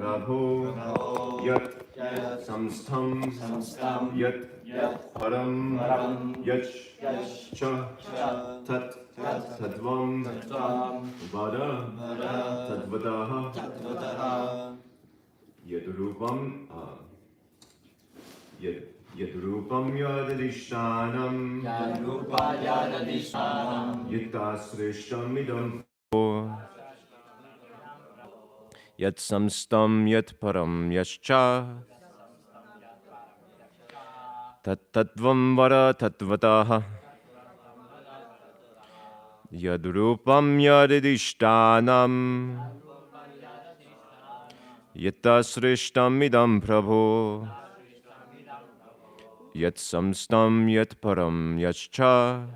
Prabhu Yat Samstam Yat Param Yach Cha Tat Tadvam Vada Tadvadaha Yadrupam Yadrupam Yadadishtanam Yatasrishtam Idam Yat Samstam Yat Param Yascha Tat Tadvam Vada Tadvadaha Yadrupam Yadadishtanam Yatasrishtam Idam Prabhu Yat Samstam Yat Param Yascha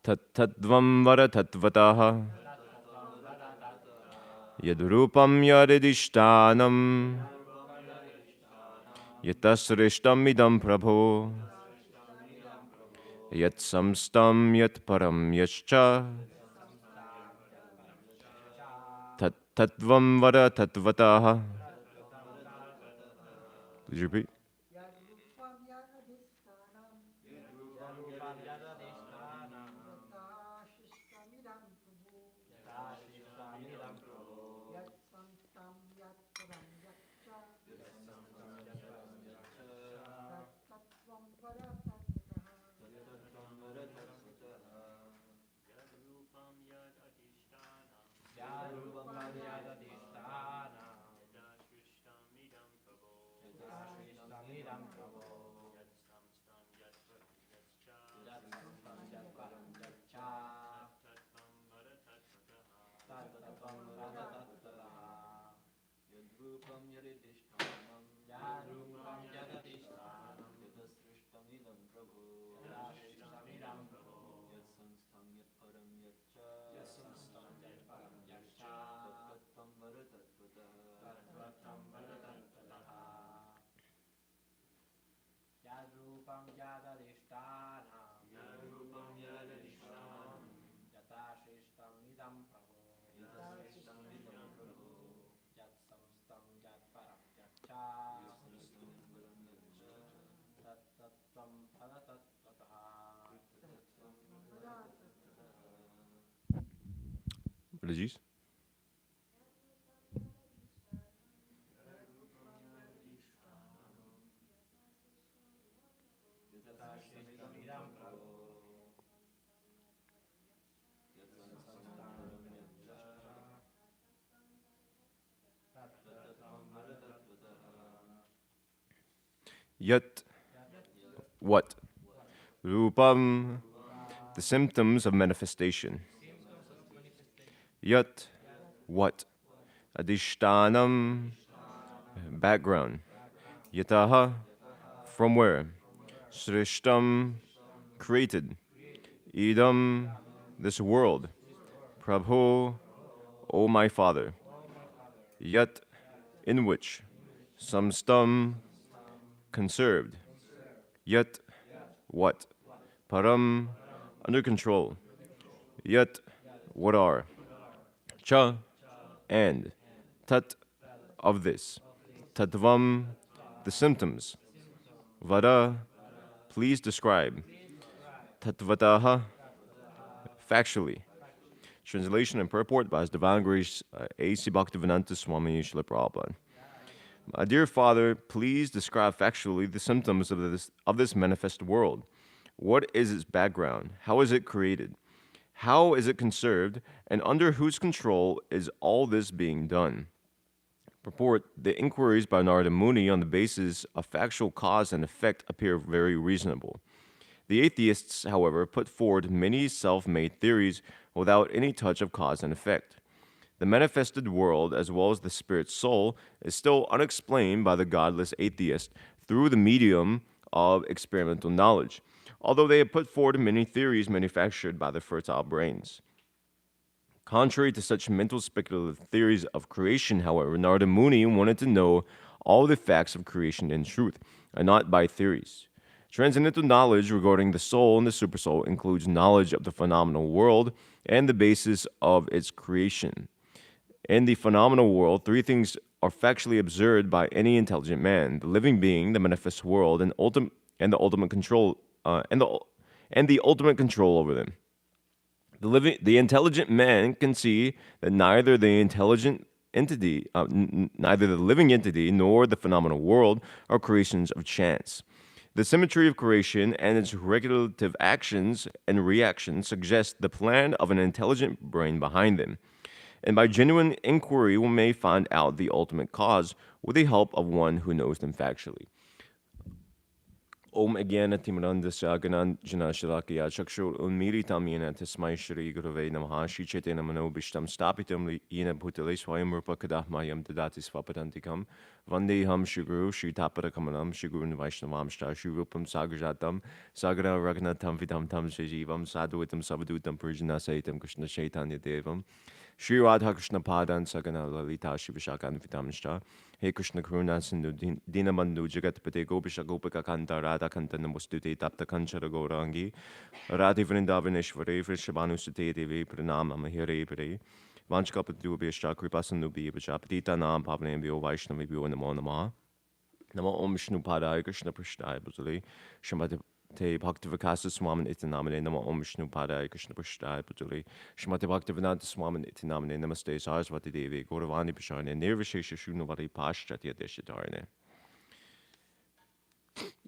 Tat Tadvam Vada Tadvadaha Yadrupam Yadadishtanam Yatasrishtam Idam Prabhu Yat Samstam Yat Param Yascha Tat Tadvam Vada Tadvadaha. Please repeat. What is this? Yat what? Rupam, the symptoms of manifestation. Yat what? Adishtanam, background. Yataha, from where? Srishtam, created. Idam, this world. Prabhu, O my Father. Yat, in which. Samstam, conserved. Yat, what? Param, under control. Yat, what are? Cha, and. Tat, of this. Tatvam, the symptoms. Vada, please describe. Tatvataha, factually. Translation and purport by His Divine Grace A.C. Bhaktivedanta Swami Srila Prabhupada. My dear Father, please describe factually the symptoms of this manifest world. What is its background? How is it created? How is it conserved? And under whose control is all this being done? Purport: the inquiries by Narada Muni on the basis of factual cause and effect appear very reasonable. The atheists, however, put forward many self-made theories without any touch of cause and effect. The manifested world, as well as the spirit soul, is still unexplained by the godless atheist through the medium of experimental knowledge, although they have put forward many theories manufactured by their fertile brains. Contrary to such mental speculative theories of creation, however, Narada Muni wanted to know all the facts of creation in truth, and not by theories. Transcendental knowledge regarding the soul and the supersoul includes knowledge of the phenomenal world and the basis of its creation. In the phenomenal world, three things are factually observed by any intelligent man: the living being, the manifest world, and the ultimate control and the ultimate control over them. The intelligent man can see that neither the living entity nor the phenomenal world are creations of chance. The symmetry of creation and its regulative actions and reactions suggest the plan of an intelligent brain behind them. And by genuine inquiry, we may find out the ultimate cause with the help of one who knows them factually. Om Agyan Timrandasya Ganan Janashalakiya Chakshur Unmiritam Yena Tasmai Shri Gurave Namaha Shri Chaitanya Mano Bishtam Stapitam Yena Bhutale Swayam Rupa Kadahmayam Dadati Svapadantikam Vandeham Shri Guru Shri Tapara Kamalam Shri Guru Vaishnavam Shta Shri Rupam Sagrajatam Sagara Ragnatam Vidam Tam Shajivam Sadhuitam Savadutam Purjana Saitam Krishna Chaitanya Devam Shri Radha Krishna Padan Sagana Lalita Shri Vishakan Vidamshta He Krishna Karuna Sindhu Dinabandhu Jagatpate Gopisha Gopika Kanta Radha Kanta Namostute Tapta Kanchara Gaurangi Radhi Vrindavaneshware Vrishabhanu Sute Devi Pranama Mahire Pare Vanchkapatu Bishta Kripasandu Bhijapatita Nam Pavnebhyo Vaishnavibhyo Namo Namah Namo Om Vishnu Padaya Krishna Prashtaya Bhutale Shambhati Te Bhaktivikasa Swamin Itinamane Nama Om Vishnu Padaya Krishna Prashtaya Bhutale Shrimati Bhaktivedanta Swamin Itinamane Namaste Saraswati Devi Gauravani Pasharne Nirvishesha Shunavati Paschatya Deshitarne.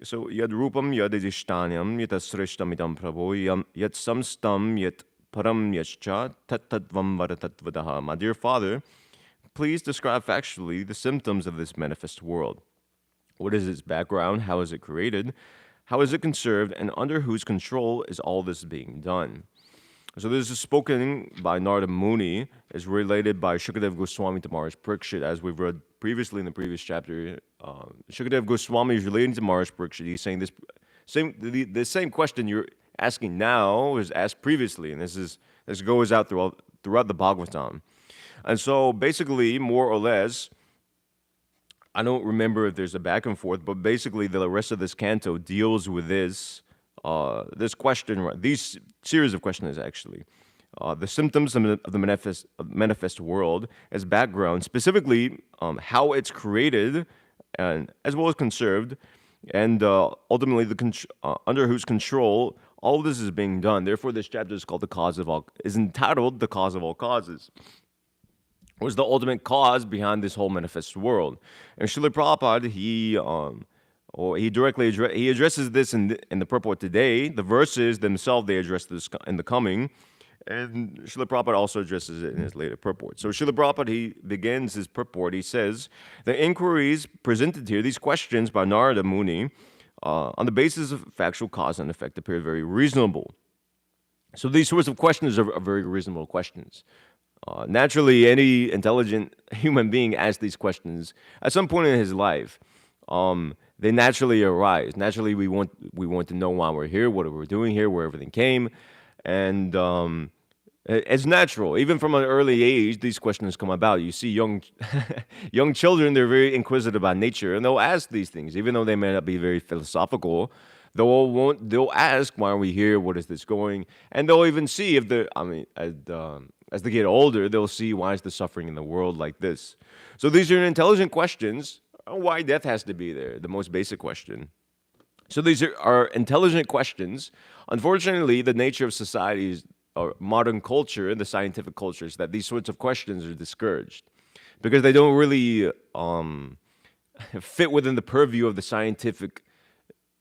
So Yad Rupam Yad Idishtanyam Yat Srishtamidam Prabhu Yat Samstam Yat Param Yascha Tat Tatvam Vadatattvadaha. My dear Father, please describe factually the symptoms of this manifest world. What is its background? How is it created? How is it conserved? And under whose control is all this being done? So this is spoken by Narada Muni, is related by Shukadev Goswami to Maharaj Parikshit, as we've read previously in the previous chapter. Shukadev Goswami is relating to Maharaj Parikshit. He's saying the same question you're asking now was asked previously, and this goes out throughout the Bhagavatam. And so basically, more or less, I don't remember if there's a back and forth, but basically the rest of this canto deals with this question, these series of questions actually. The symptoms of the manifest world as background, specifically how it's created and as well as conserved, and ultimately under whose control all of this is being done. Therefore, this chapter is entitled "The Cause of All Causes." Was the ultimate cause behind this whole manifest world. And Srila Prabhupada, he addresses this in the purport today. The verses themselves, they address this in the coming. And Srila Prabhupada also addresses it in his later purport. So Srila Prabhupada, he begins his purport. He says, the inquiries presented here, these questions by Narada Muni, on the basis of factual cause and effect appear very reasonable. So these sorts of questions are very reasonable questions. Naturally, any intelligent human being asks these questions at some point in his life. They naturally arise. Naturally, we want to know why we're here, what we're doing here, where everything came, and it's natural. Even from an early age, these questions come about. You see young children; they're very inquisitive by nature, and they'll ask these things, even though they may not be very philosophical. They'll ask, "Why are we here? What is this going?" And they'll even see if as they get older, they'll see why is the suffering in the world like this. So these are intelligent questions. Why death has to be there, the most basic question. So these are intelligent questions. Unfortunately, the nature of societies or modern culture and the scientific culture is that these sorts of questions are discouraged because they don't really fit within the purview of the scientific,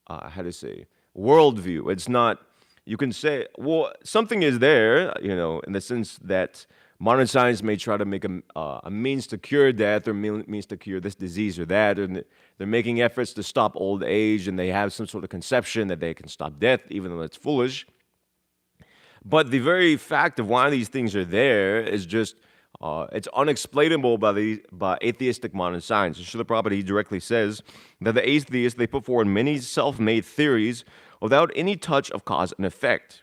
worldview. It's not. You can say, well, something is there, in the sense that modern science may try to make a means to cure death or means to cure this disease or that, and they're making efforts to stop old age, and they have some sort of conception that they can stop death, even though it's foolish. But the very fact of why these things are there is just, it's unexplainable by atheistic modern science. Srila Prabhupada, he directly says that the atheists, they put forward many self-made theories without any touch of cause and effect.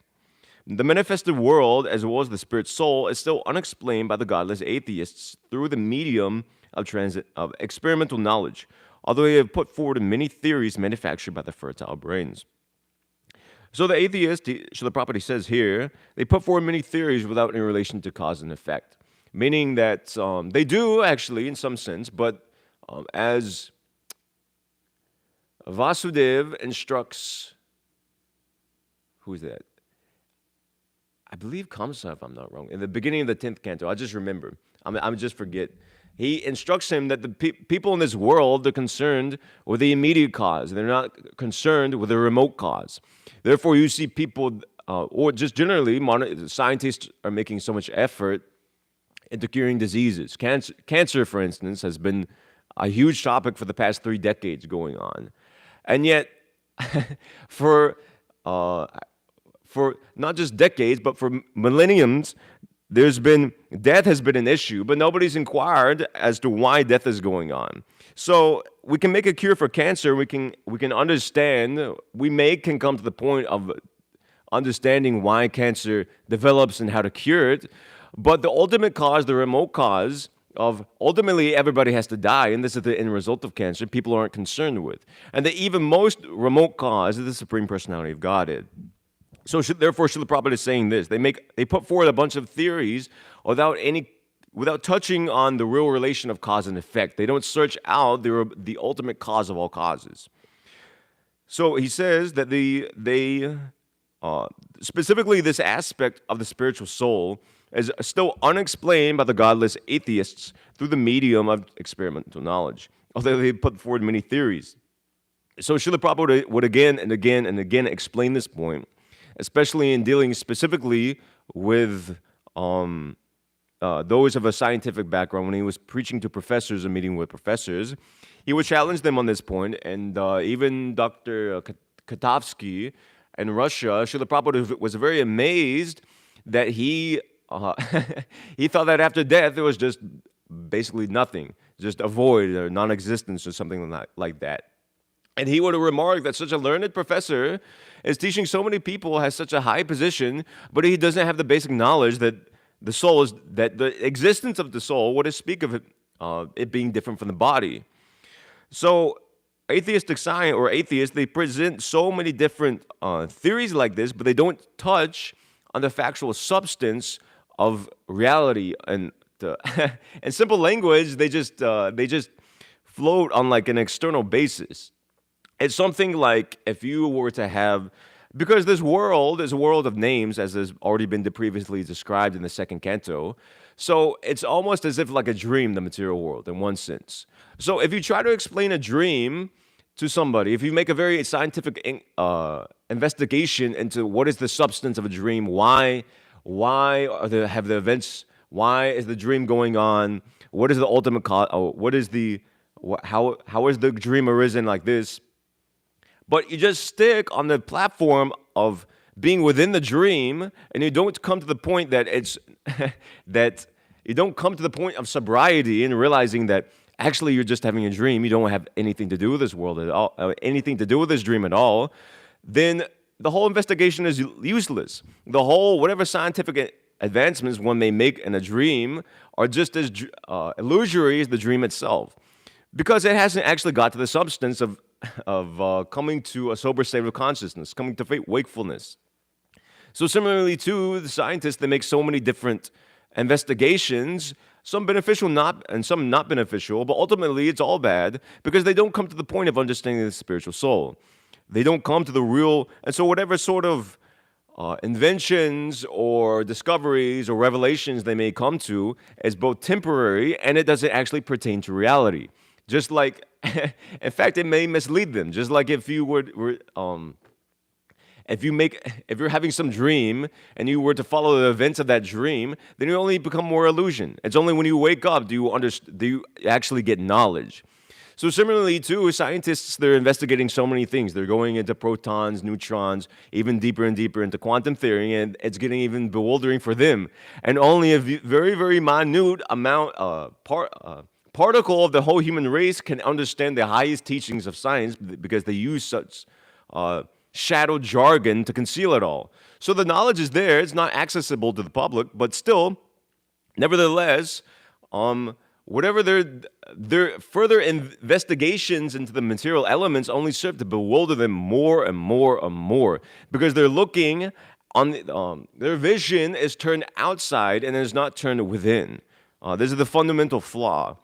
The manifested world, as well as the spirit soul, is still unexplained by the godless atheists through the medium of experimental knowledge, although they have put forward many theories manufactured by the fertile brains. So the atheist, Srila Prabhupada says here, they put forward many theories without any relation to cause and effect. meaning that they do actually in some sense, but as Vasudev instructs, who is that? I believe Kamsa, if I'm not wrong, in the beginning of the 10th canto. I just remember. I'm just forget. He instructs him that the people in this world are concerned with the immediate cause. They're not concerned with the remote cause. Therefore, you see people, or just generally, scientists are making so much effort into curing diseases. Cancer, for instance, has been a huge topic for the past 3 decades going on. And yet, for uh, for not just decades, but for millenniums, death has been an issue, but nobody's inquired as to why death is going on. So we can make a cure for cancer. We can understand. Can come to the point of understanding why cancer develops and how to cure it. But the ultimate cause, the remote cause of ultimately everybody has to die, and this is the end result of cancer, people aren't concerned with. And the even most remote cause is the Supreme Personality of Godhead. So therefore, Srila Prabhupada is saying this. They put forward a bunch of theories without touching on the real relation of cause and effect. They don't search out the ultimate cause of all causes. So he says that specifically this aspect of the spiritual soul is still unexplained by the godless atheists through the medium of experimental knowledge, although they put forward many theories. So Srila Prabhupada would again and again and again explain this point, especially in dealing specifically with those of a scientific background. When he was preaching to professors and meeting with professors, he would challenge them on this point, and even Dr. Katofsky in Russia, Srila Prabhupada was very amazed that he he thought that after death there was just basically nothing, just a void or non-existence or something like that. And he would have remarked that such a learned professor is teaching so many people, has such a high position, but he doesn't have the basic knowledge that the existence of the soul, what to speak of it being different from the body. So atheistic science or atheists, they present so many different theories like this, but they don't touch on the factual substance of reality. And in simple language, they just float on like an external basis. It's something like if you were to have, because this world is a world of names, as has already been previously described in the second canto. So it's almost as if like a dream, the material world, in one sense. So if you try to explain a dream to somebody, if you make a very scientific investigation into what is the substance of a dream, why have the events, why is the dream going on, what is the ultimate cause, how is the dream arisen like this? But you just stick on the platform of being within the dream, and you don't come to the point that that you don't come to the point of sobriety and realizing that actually you're just having a dream. You don't have anything to do with this world at all, anything to do with this dream at all. Then the whole investigation is useless. The whole whatever scientific advancements one may make in a dream are just as illusory as the dream itself, because it hasn't actually got to the substance of coming to a sober state of consciousness, coming to wakefulness. So similarly to the scientists, they make so many different investigations, some beneficial and some not beneficial, but ultimately it's all bad because they don't come to the point of understanding the spiritual soul. They don't come to the real, and so whatever sort of inventions or discoveries or revelations they may come to is both temporary and it doesn't actually pertain to reality. Just like, in fact, it may mislead them. Just like if you if you're having some dream and you were to follow the events of that dream, then you only become more illusion. It's only when you wake up do you actually get knowledge. So similarly, too, scientists, they're investigating so many things. They're going into protons, neutrons, even deeper and deeper into quantum theory, and it's getting even bewildering for them. And only a very, very minute particle of the whole human race can understand the highest teachings of science because they use such shadow jargon to conceal it all. So the knowledge is there. It's not accessible to the public, but still, nevertheless, whatever their further investigations into the material elements only serve to bewilder them more and more and more, because they're looking on their vision is turned outside and is not turned within. This is the fundamental flaw.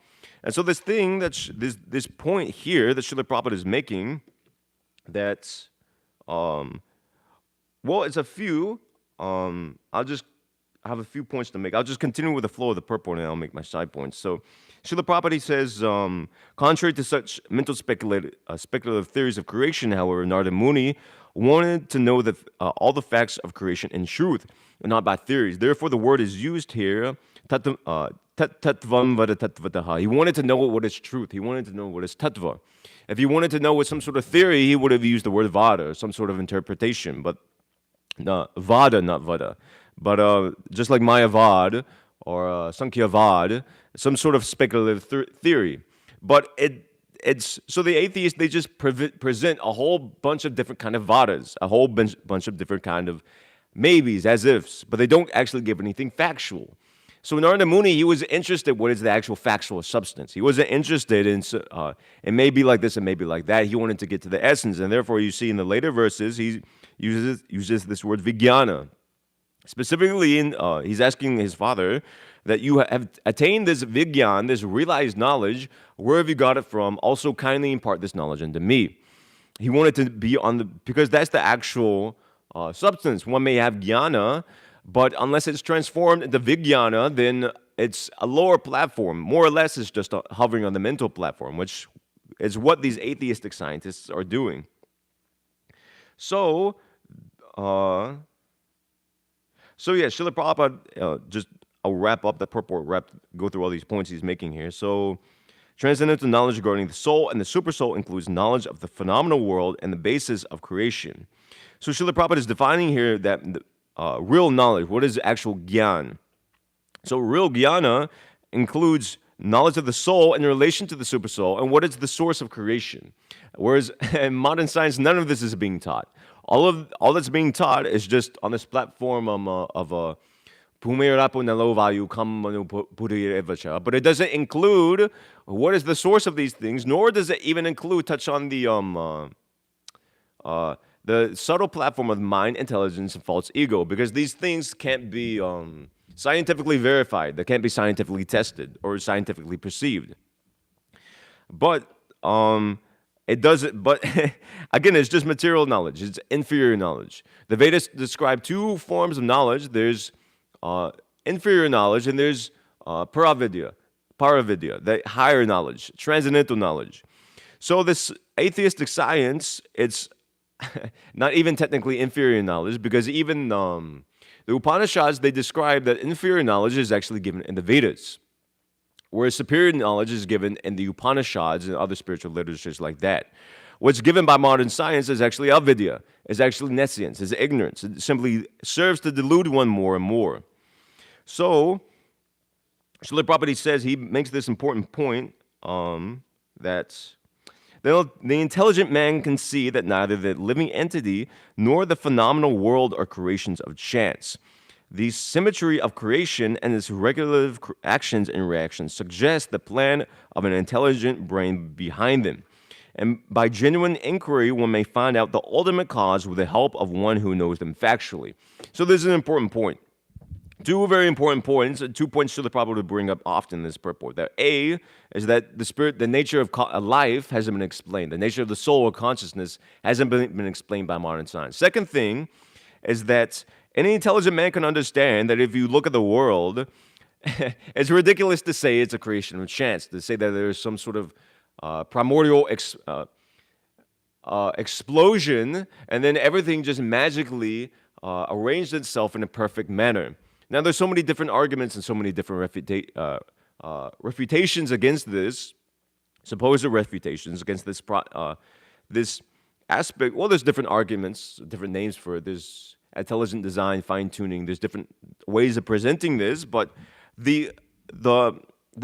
And so this thing this point here that Srila Prabhupada is making, that well, it's a few. I'll just have a few points to make. I'll just continue with the flow of the purport, and I'll make my side points. So, Srila Prabhupada says, contrary to such mental speculative theories of creation, however, Narada Muni wanted to know all the facts of creation in truth, and not by theories. Therefore, the word is used here, tattvam vada tattvataha. He wanted to know what is truth. He wanted to know what is tattva. If he wanted to know what some sort of theory, he would have used the word vada, some sort of interpretation. But no, vada, not vada. But just like Mayavad or Sankhya some sort of speculative theory. But it's so the atheists, they just present a whole bunch of different kind of vadas, a whole bunch of different kind of maybes, as ifs, but they don't actually give anything factual. So Narada Muni, he was interested what is the actual factual substance. He wasn't interested in it may be like this, it may be like that. He wanted to get to the essence, and therefore you see in the later verses he uses this word vijnana. Specifically, he's asking his father that you have attained this vigyan, this realized knowledge. Where have you got it from? Also, kindly impart this knowledge unto me. He wanted to be because that's the actual substance. One may have jnana, but unless it's transformed into vijnana, then it's a lower platform. More or less, it's just hovering on the mental platform, which is what these atheistic scientists are doing. So, Srila Prabhupada, I'll wrap up the purport, go through all these points he's making here. So, transcendental knowledge regarding the soul and the supersoul includes knowledge of the phenomenal world and the basis of creation. So, Srila Prabhupada is defining here that real knowledge, what is actual gyan? So, real jnana includes knowledge of the soul in relation to the supersoul and what is the source of creation. Whereas in modern science, none of this is being taught. All that's being taught is just on this platform of Pumirapo Nalovayu Kamanu Purirevacha. But it doesn't include what is the source of these things, nor does it even include touch on the subtle platform of mind, intelligence, and false ego, because these things can't be scientifically verified. They can't be scientifically tested or scientifically perceived. But it doesn't. But again, it's just material knowledge. It's inferior knowledge. The Vedas describe two forms of knowledge. There's inferior knowledge, and there's paravidya, the higher knowledge, transcendental knowledge. So this atheistic science, it's not even technically inferior knowledge, because even the Upanishads, they describe that inferior knowledge is actually given in the Vedas, whereas superior knowledge is given in the Upanishads and other spiritual literatures like that. What's given by modern science is actually avidya, is actually nescience, is ignorance. It simply serves to delude one more and more. So, Srila Prabhupada says, he makes this important point that the intelligent man can see that neither the living entity nor the phenomenal world are creations of chance. The symmetry of creation and its regulative actions and reactions suggest the plan of an intelligent brain behind them. And by genuine inquiry, one may find out the ultimate cause with the help of one who knows them factually. So this is an important point. Two very important points, 2 points Srila Prabhupada would bring up often in this purport. That A is that the spirit, the nature of life hasn't been explained. The nature of the soul or consciousness hasn't been explained by modern science. Second thing is that any intelligent man can understand that if you look at the world, it's ridiculous to say it's a creation of chance, to say that there's some sort of primordial explosion and then everything just magically arranged itself in a perfect manner. Now, there's so many different arguments and so many different refutations against this, supposed refutations against this this aspect. Well, there's different arguments, different names for it. There's intelligent design, fine-tuning. There's different ways of presenting this, but the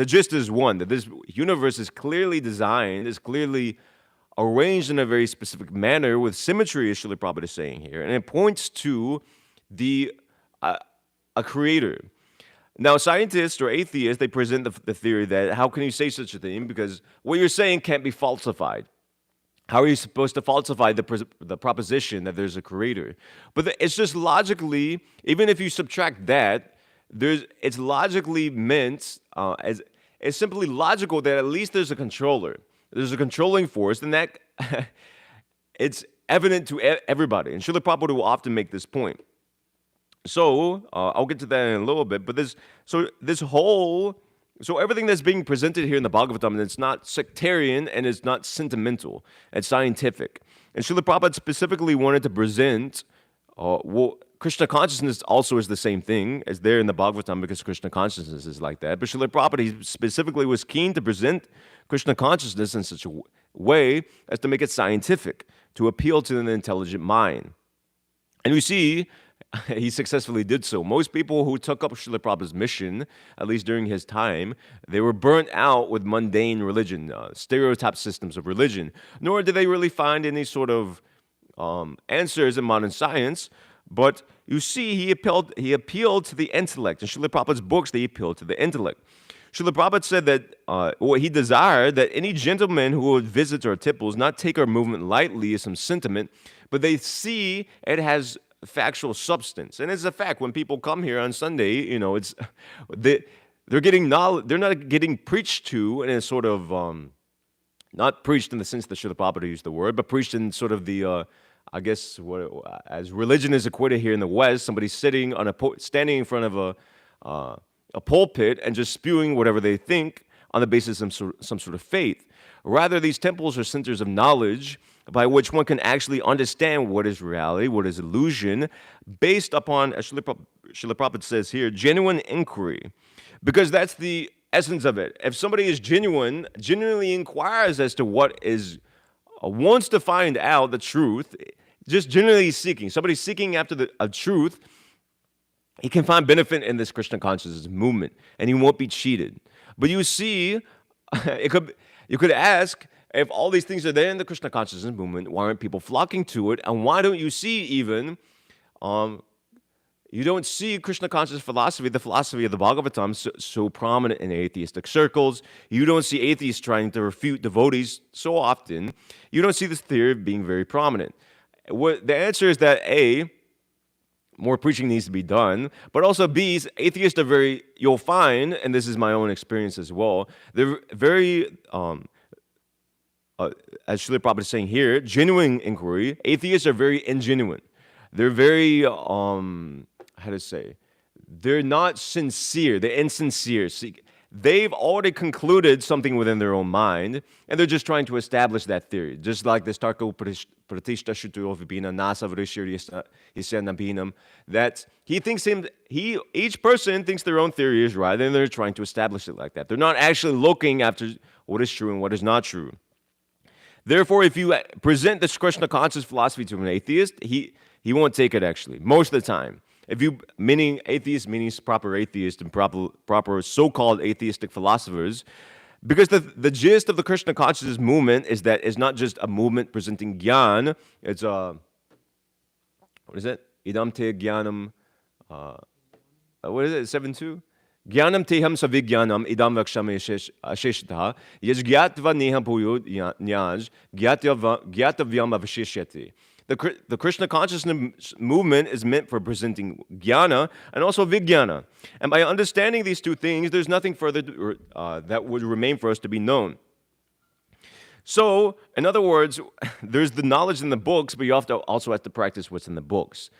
gist is one, that this universe is clearly designed, is clearly arranged in a very specific manner with symmetry, as Srila Prabhupada is saying here, and it points to a creator. Now, scientists or atheists, they present the theory that how can you say such a thing, because what you're saying can't be falsified. How are you supposed to falsify the proposition that there's a creator? But it's just logically, even if you subtract that, it's logically meant as it's simply logical that at least there's a controller, there's a controlling force, and that it's evident to everybody. And Srila Prabhupada will often make this point. So I'll get to that in a little bit. But so everything that's being presented here in the Bhagavatam, it's not sectarian and it's not sentimental. It's scientific. And Srila Prabhupada specifically wanted to present, Krishna consciousness also is the same thing as there in the Bhagavatam, because Krishna consciousness is like that. But Srila Prabhupada, he specifically was keen to present Krishna consciousness in such a way as to make it scientific, to appeal to an intelligent mind. And we see he successfully did so. Most people who took up Srila Prabhupada's mission, at least during his time, they were burnt out with mundane religion, stereotype systems of religion, nor did they really find any sort of answers in modern science. But you see, he appealed to the intellect. In Srila Prabhupada's books, they appealed to the intellect. Srila Prabhupada said that he desired that any gentleman who would visit our temples not take our movement lightly as some sentiment, but they see it has factual substance. And it's a fact. When people come here on Sunday, it's they're getting knowledge. They're not getting preached to in a sort of not preached in the sense that Srila Prabhupada used the word, but preached in sort of the I guess as religion is equated here in the West, somebody standing in front of a pulpit and just spewing whatever they think on the basis of some sort of faith. Rather, these temples are centers of knowledge by which one can actually understand what is reality, what is illusion, based upon, as Srila Prabhupada says here, genuine inquiry. Because that's the essence of it. If somebody is genuinely inquires as to what is, wants to find out the truth, just genuinely seeking, somebody seeking after a truth, he can find benefit in this Krishna consciousness movement, and he won't be cheated. But you see, you could ask, if all these things are there in the Krishna consciousness movement, why aren't people flocking to it? And why don't you see even, you don't see Krishna conscious philosophy, the philosophy of the Bhagavatam, so prominent in atheistic circles. You don't see atheists trying to refute devotees so often. You don't see this theory being very prominent. The answer is that A, more preaching needs to be done, but also B, atheists are you'll find, and this is my own experience as well, they're very, as Srila Prabhupada is saying here, genuine inquiry. Atheists are very ingenuine. They're very, they're not sincere. They're insincere. They've already concluded something within their own mind, and they're just trying to establish that theory. Just like this Tarko Pratishta Shutuyo Vibhina Nasa Vrishir Yisyanabhinam, that each person thinks their own theory is right, and they're trying to establish it like that. They're not actually looking after what is true and what is not true. Therefore, if you present this Krishna conscious philosophy to an atheist, he won't take it actually, most of the time. Meaning atheist, meaning proper atheist and proper so-called atheistic philosophers, because the gist of the Krishna consciousness movement is that it's not just a movement presenting gyan, it's what is it? Idam te gyanam, what is it, 7.2? Gyanam teham savigyanam idam vakshame asheshataha yajgyatva neha bhuyo nyaj gyatavyam avashishyate. The Krishna consciousness movement is meant for presenting jnana and also vijnana. And by understanding these two things, there's nothing further that would remain for us to be known. So, in other words, there's the knowledge in the books, but you also have to practice what's in the books.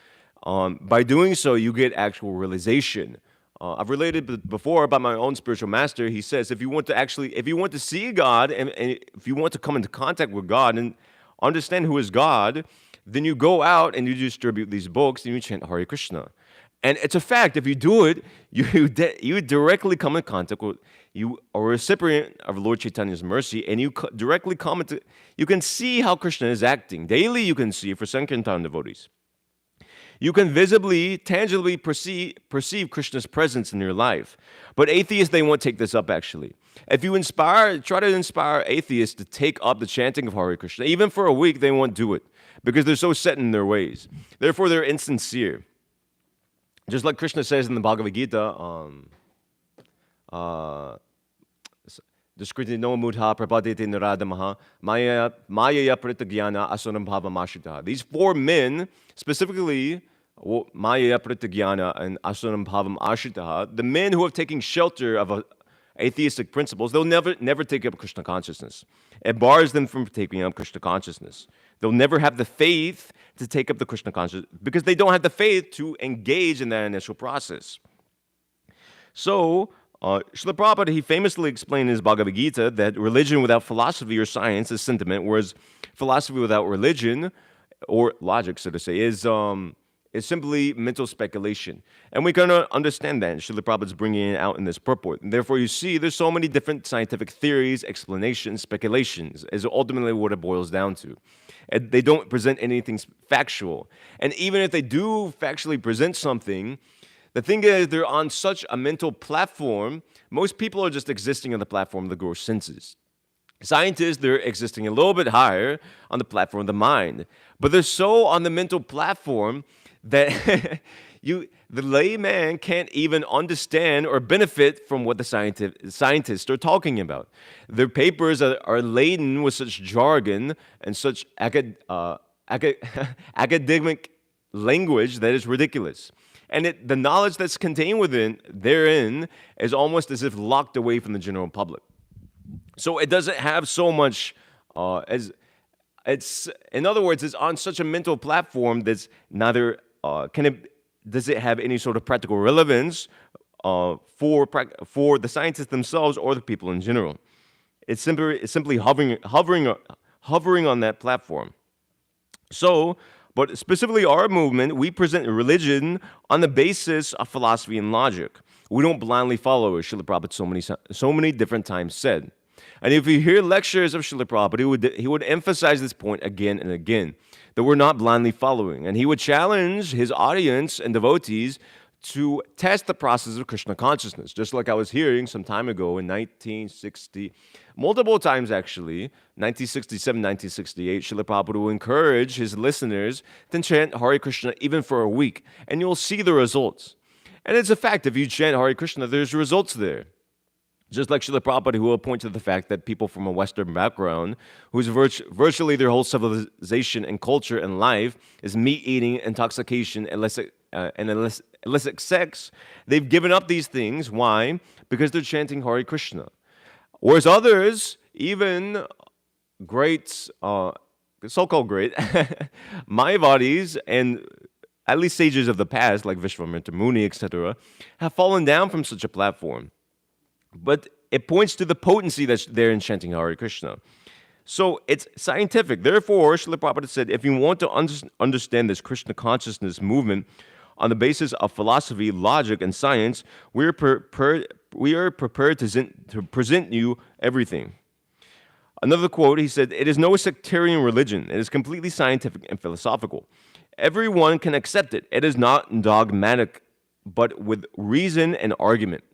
By doing so, you get actual realization. I've related before about my own spiritual master. He says, if you want to see God, and if you want to come into contact with God and understand who is God, then you go out and you distribute these books and you chant Hare Krishna. And it's a fact, if you do it, you directly come in contact with, you are a recipient of Lord Chaitanya's mercy, and you directly come into, you can see how Krishna is acting. Daily you can see for Sankirtan devotees. You can visibly, tangibly perceive Krishna's presence in your life. But atheists, they won't take this up actually. If you try to inspire atheists to take up the chanting of Hare Krishna, even for a week, they won't do it because they're so set in their ways. Therefore, they're insincere. Just like Krishna says in the Bhagavad Gita, Diskriti no mudha prapadete naradamaha maya pritagyana asuram bhava mashita. These four men, specifically Maya Pratigyana and Asaram Bhavam Ashitaha, the men who have taken shelter of atheistic principles, they'll never take up Krishna consciousness. It bars them from taking up Krishna consciousness. They'll never have the faith to take up the Krishna consciousness because they don't have the faith to engage in that initial process. So, Srila Prabhupada, he famously explained in his Bhagavad Gita that religion without philosophy or science is sentiment, whereas philosophy without religion, or logic, so to say, is simply mental speculation. And we can understand that. Srila Prabhupada is bringing it out in this purport. And therefore, you see, there's so many different scientific theories, explanations, speculations, is ultimately what it boils down to. And they don't present anything factual. And even if they do factually present something, the thing is, they're on such a mental platform, most people are just existing on the platform of the gross senses. Scientists, they're existing a little bit higher on the platform of the mind. But they're so on the mental platform that the layman can't even understand or benefit from what the scientists are talking about. Their papers are laden with such jargon and such academic language that is ridiculous. And the knowledge that's contained therein is almost as if locked away from the general public. So it doesn't have so much in other words, it's on such a mental platform that's neither does it have any sort of practical relevance for the scientists themselves or the people in general. It's simply hovering on that platform. So, but specifically our movement, we present religion on the basis of philosophy and logic. We don't blindly follow, as Srila Prabhupada so many different times said. And if you hear lectures of Srila Prabhupada, he would emphasize this point again and again, that we're not blindly following. And he would challenge his audience and devotees to test the process of Krishna consciousness, just like I was hearing some time ago in 1960, multiple times actually, 1967, 1968, Srila Prabhupada will encourage his listeners to chant Hare Krishna even for a week, and you'll see the results. And it's a fact, if you chant Hare Krishna, there's results there. Just like Srila Prabhupada, who will point to the fact that people from a Western background, whose virtually their whole civilization and culture and life is meat eating, intoxication, illicit sex, they've given up these things. Why? Because they're chanting Hare Krishna. Whereas others, even great, so-called great, Mayavadis and at least sages of the past, like Vishwamitra Muni, etc., have fallen down from such a platform. But it points to the potency that's there in chanting Hare Krishna. So it's scientific. Therefore, Srila Prabhupada said, if you want to understand this Krishna consciousness movement on the basis of philosophy, logic, and science, we are prepared to present you everything. Another quote, he said, it is no sectarian religion. It is completely scientific and philosophical. Everyone can accept it. It is not dogmatic, but with reason and argument.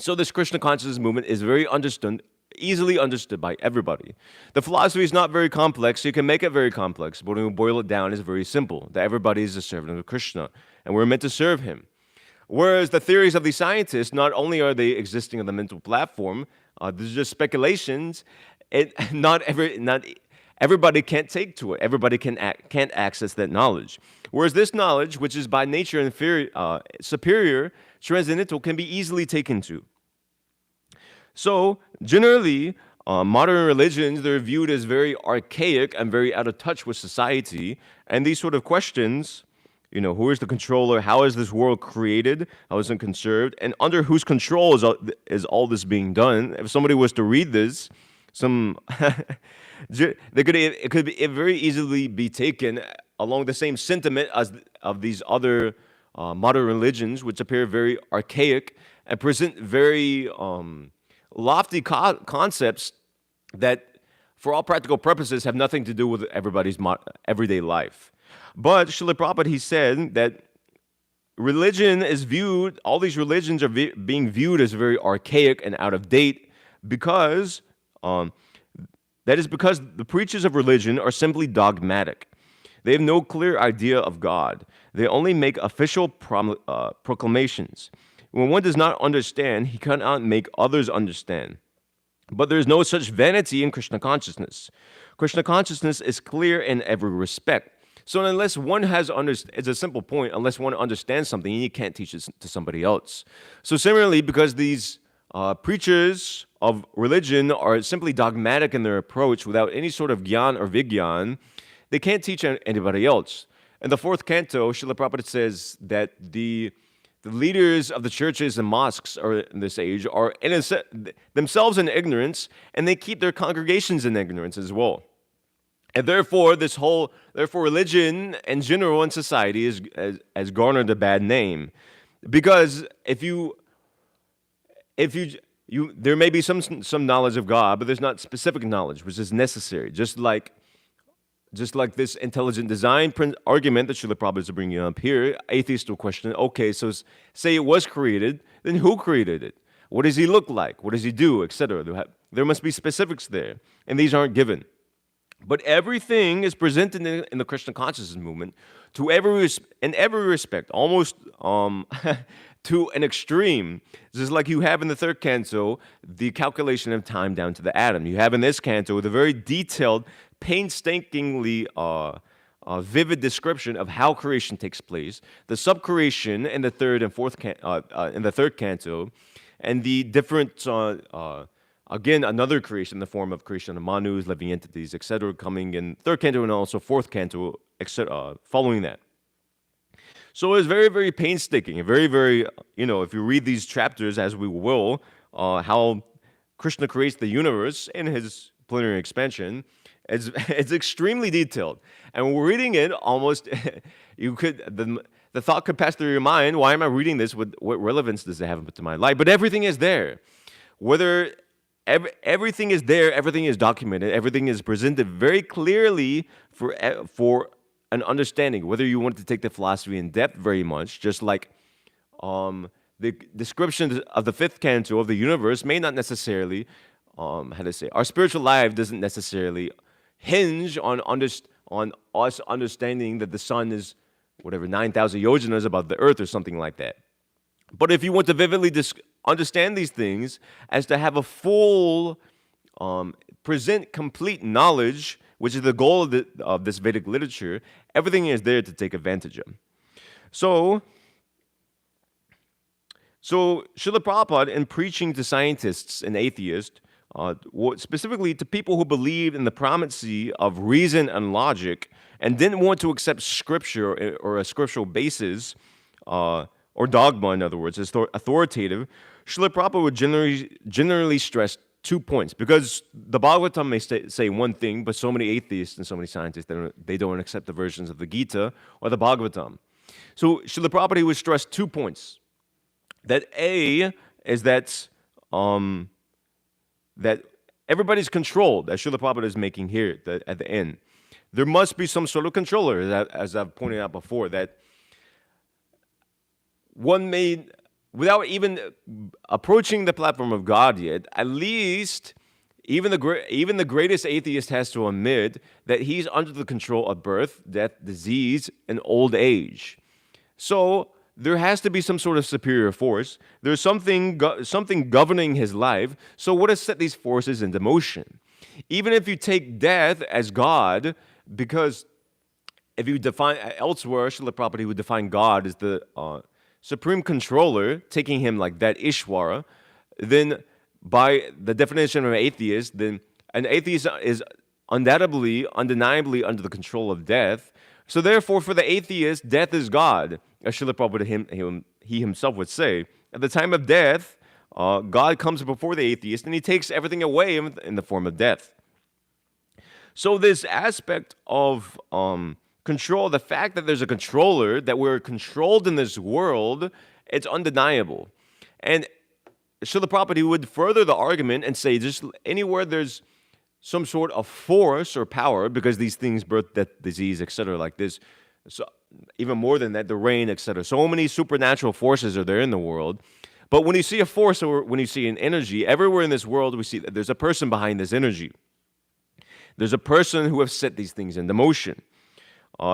So this Krishna consciousness movement is very easily understood by everybody. The philosophy is not very complex, so you can make it very complex, but when you boil it down, it's very simple, that everybody is a servant of Krishna, and we're meant to serve him. Whereas the theories of these scientists, not only are they existing on the mental platform, these are just speculations, not everybody can't take to it. Everybody can't access that knowledge. Whereas this knowledge, which is by nature inferior, superior, transcendental, can be easily taken to. So, generally, modern religions, they're viewed as very archaic and very out of touch with society. And these sort of questions, who is the controller? How is this world created? How is it conserved? And under whose control is all this being done? If somebody was to read this, it could very easily be taken along the same sentiment as of these other modern religions, which appear very archaic and present very lofty concepts that, for all practical purposes, have nothing to do with everybody's everyday life. But Srila Prabhupada, he said that all these religions are being viewed as very archaic and out of date because that is because the preachers of religion are simply dogmatic. They have no clear idea of God. They only make official proclamations. When one does not understand, he cannot make others understand. But there is no such vanity in Krishna consciousness. Krishna consciousness is clear in every respect. So unless one it's a simple point. Unless one understands something, you can't teach it to somebody else. So similarly, because these preachers of religion are simply dogmatic in their approach without any sort of gyan or vigyan, they can't teach anybody else. In the fourth canto, Srila Prabhupada says that the leaders of the churches and mosques are in this age are themselves in ignorance, and they keep their congregations in ignorance as well. And therefore, therefore, religion in general in society has garnered a bad name, because there may be some knowledge of God, but there's not specific knowledge, which is necessary. Just like this intelligent design argument that Srila Prabhupada is bringing up here, atheists will question, okay, so say it was created, then who created it? What does he look like? What does he do, etc.? There must be specifics there, and these aren't given. But everything is presented in the Krishna consciousness movement in every respect, almost to an extreme. Just like you have in the third canto, the calculation of time down to the atom. You have in this canto the very detailed, painstakingly vivid description of how creation takes place, the subcreation in the third and fourth in the third canto, and the different again, another creation in the form of creation of manus, living entities, etc., coming in third canto and also fourth canto, etc., following that. So it's very, very painstaking, and very, very, if you read these chapters, as we will, how Krishna creates the universe in his plenary expansion, it's extremely detailed. And when we're reading it, almost, the thought could pass through your mind, why am I reading this? What relevance does it have to my life? But everything is there. Everything is there, everything is documented, everything is presented very clearly for an understanding. Whether you want to take the philosophy in depth very much, just like the description of the fifth canto of the universe may not necessarily, our spiritual life doesn't necessarily hinge on us understanding that the sun is 9,000 yojanas above the earth or something like that. But if you want to vividly understand these things, as to have a full, present complete knowledge, which is the goal of this Vedic literature, everything is there to take advantage of. So Srila Prabhupada, in preaching to scientists and atheists, specifically to people who believe in the primacy of reason and logic, and didn't want to accept scripture or a scriptural basis, or dogma, in other words, is authoritative, Srila Prabhupada would generally stress 2 points, because the Bhagavatam may say one thing, but so many atheists and so many scientists, they don't accept the versions of the Gita or the Bhagavatam. So Srila Prabhupada would stress 2 points. That A is that everybody's controlled, as Srila Prabhupada is making here at the end. There must be some sort of controller, as I've pointed out before, that one may, without even approaching the platform of God yet, at least even the greatest atheist has to admit that he's under the control of birth, death, disease, and old age. So there has to be some sort of superior force. There's something governing his life. So what has set these forces into motion? Even if you take death as God, because if you define elsewhere, Srila Prabhupada would define God as the supreme controller, taking him like that Ishwara, then by the definition of an atheist, then an atheist is undoubtedly, undeniably under the control of death. So therefore, for the atheist, death is God. As Srila Prabhupada he himself would say, at the time of death, God comes before the atheist and he takes everything away in the form of death. So this aspect of control, the fact that there's a controller, that we're controlled in this world, it's undeniable. And Srila Prabhupada would further the argument and say, just anywhere there's some sort of force or power, because these things, birth, death, disease, etc., like this, so even more than that, the rain, etc. So many supernatural forces are there in the world. But when you see a force or when you see an energy, everywhere in this world we see that there's a person behind this energy. There's a person who has set these things into motion.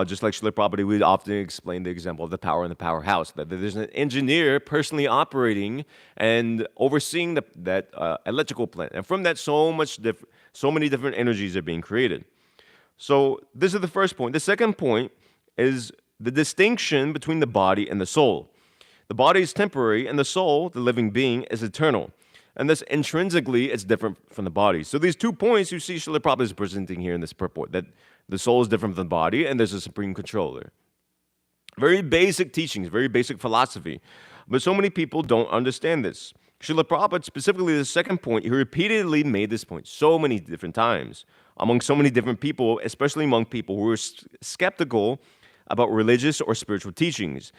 Just like Srila Prabhupada would often explain the example of the power in the powerhouse, that there's an engineer personally operating and overseeing that electrical plant. And from that, so many different energies are being created. So this is the first point. The second point is the distinction between the body and the soul. The body is temporary, and the soul, the living being, is eternal. And thus, intrinsically, it's different from the body. So these 2 points you see Srila Prabhupada is presenting here in this purport, that the soul is different from the body, and there's a supreme controller. Very basic teachings, very basic philosophy. But so many people don't understand this. Srila Prabhupada, specifically the second point, he repeatedly made this point so many different times among so many different people, especially among people who are skeptical about religious or spiritual teachings,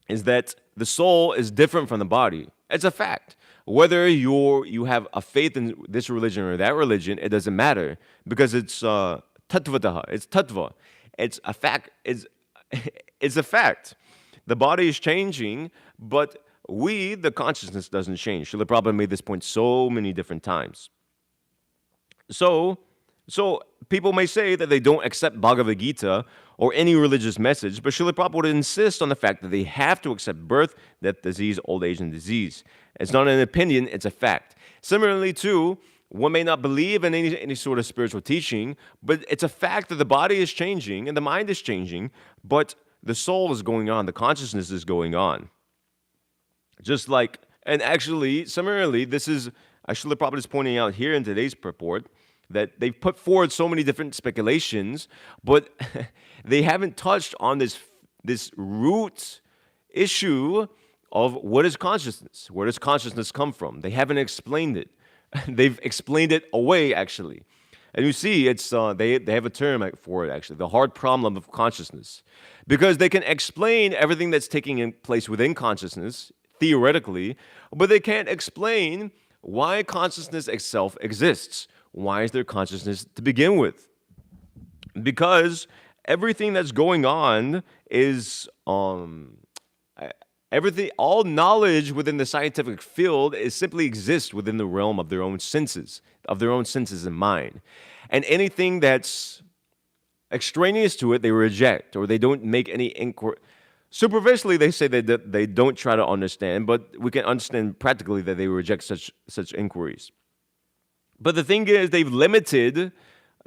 is that the soul is different from the body. It's a fact. Whether you have a faith in this religion or that religion, it doesn't matter because it's tattvataha. It's tattva. It's a fact. It's a fact. The body is changing, but the consciousness doesn't change. Srila Prabhupada made this point so many different times. So people may say that they don't accept Bhagavad Gita or any religious message, but Srila Prabhupada would insist on the fact that they have to accept birth, death, disease, old age, and disease. It's not an opinion, it's a fact. Similarly, too, one may not believe in any sort of spiritual teaching, but it's a fact that the body is changing and the mind is changing, but the soul is going on, the consciousness is going on. Just like, and actually, similarly, this is, Srila Prabhupada is pointing out here in today's purport, that they've put forward so many different speculations, but they haven't touched on this root issue of what is consciousness? Where does consciousness come from? They haven't explained it. They've explained it away, actually. And you see, it's they have a term for it, actually, the hard problem of consciousness. Because they can explain everything that's taking place within consciousness, theoretically, but they can't explain why consciousness itself exists. Why is there consciousness to begin with? Because everything that's going on is everything, all knowledge within the scientific field is simply exists within the realm of their own senses and mind. And anything that's extraneous to it, they reject, or they don't make any inquiry. Superficially, they say that they don't try to understand, but we can understand practically that they reject such inquiries. But the thing is, they've limited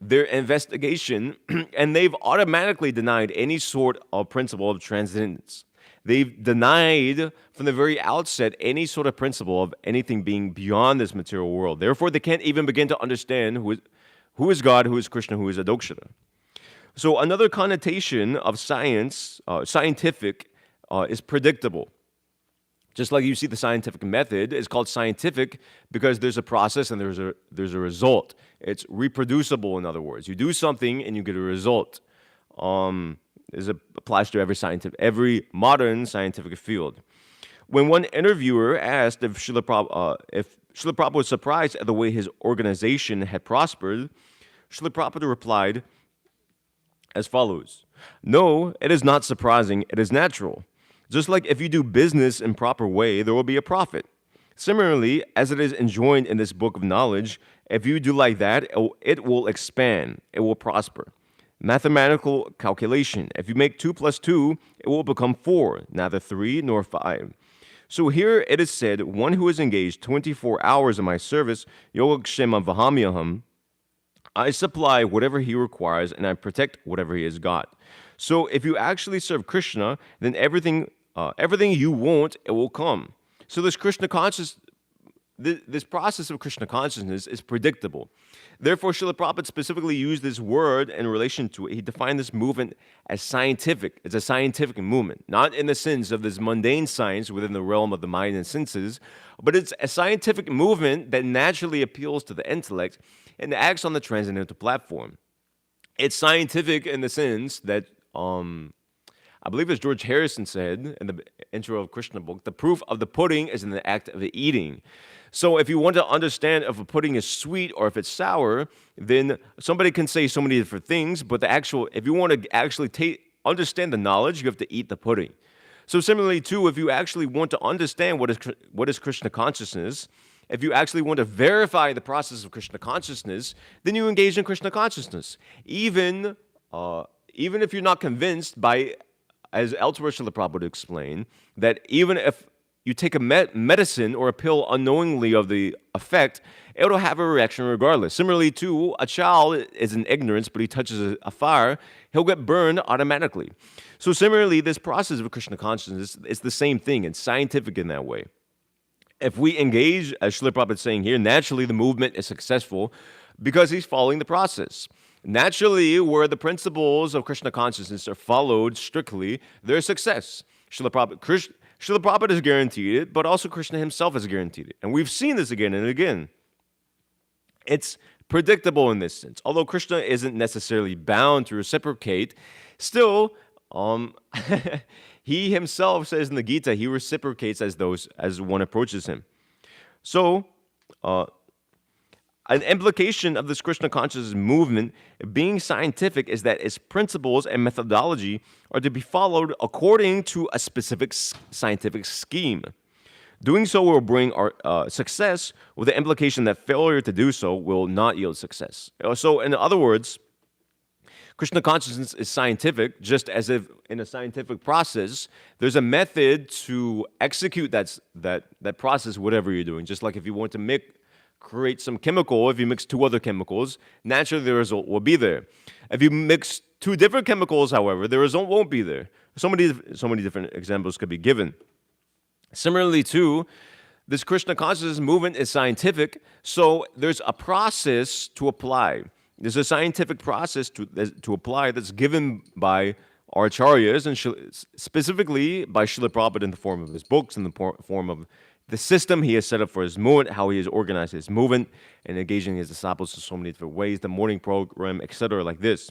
their investigation, and they've automatically denied any sort of principle of transcendence. They've denied from the very outset any sort of principle of anything being beyond this material world. Therefore, they can't even begin to understand who is God, who is Krishna, who is Adokshara. So another connotation of science, scientific, is predictable. Just like you see the scientific method is called scientific because there's a process and there's a result. It's reproducible, in other words. You do something and you get a result. This applies to every modern scientific field. When one interviewer asked if Srila Prabhupada was surprised at the way his organization had prospered, Srila Prabhupada replied as follows: "No, it is not surprising, it is natural. Just like if you do business in proper way, there will be a profit. Similarly, as it is enjoined in this book of knowledge, if you do like that, it will expand, it will prosper. Mathematical calculation, if you make 2 plus 2, it will become 4, neither 3 nor 5. So here it is said, one who is engaged 24 hours in my service, yogakshema vahamyaham, I supply whatever he requires and I protect whatever he has got. So if you actually serve Krishna, then everything you want, it will come. So this process of Krishna consciousness is predictable. Therefore, Srila Prabhupada specifically used this word in relation to it. He defined this movement as scientific. It's a scientific movement, not in the sense of this mundane science within the realm of the mind and senses, but it's a scientific movement that naturally appeals to the intellect and acts on the transcendental platform. It's scientific in the sense that, I believe as George Harrison said in the intro of Krishna book, the proof of the pudding is in the act of eating. So if you want to understand if a pudding is sweet or if it's sour, then somebody can say so many different things, but if you want to actually understand the knowledge, you have to eat the pudding. So similarly too, if you actually want to understand what is Krishna consciousness, if you actually want to verify the process of Krishna consciousness, then you engage in Krishna consciousness. Even if you're not convinced by, as elsewhere Srila Prabhupada explained, that even if you take a medicine or a pill unknowingly of the effect, it'll have a reaction regardless. Similarly, too, a child is in ignorance, but he touches a fire, he'll get burned automatically. So similarly, this process of Krishna consciousness is the same thing. It's scientific in that way. If we engage, as Srila Prabhupada is saying here, naturally the movement is successful because he's following the process. Naturally, where the principles of Krishna consciousness are followed strictly, there's success. Srila Prabhupada is guaranteed it, but also Krishna himself is guaranteed it. And we've seen this again and again. It's predictable in this sense. Although Krishna isn't necessarily bound to reciprocate, still, he himself says in the Gita, he reciprocates as one approaches him. So, an implication of this Krishna consciousness movement being scientific is that its principles and methodology are to be followed according to a specific scientific scheme. Doing so will bring our success, with the implication that failure to do so will not yield success. So, in other words, Krishna consciousness is scientific, just as if in a scientific process, there's a method to execute that process, whatever you're doing. Just like if you want to create some chemical, if you mix two other chemicals, naturally the result will be there. If you mix two different chemicals, however, the result won't be there. So many different examples could be given. Similarly, too, this Krishna consciousness movement is scientific, so there's a process to apply. There's a scientific process to apply that's given by our acharyas, and specifically by Srila Prabhupada in the form of his books, in the form of the system he has set up for his movement, how he has organized his movement, and engaging his disciples in so many different ways, the morning program, etc., like this.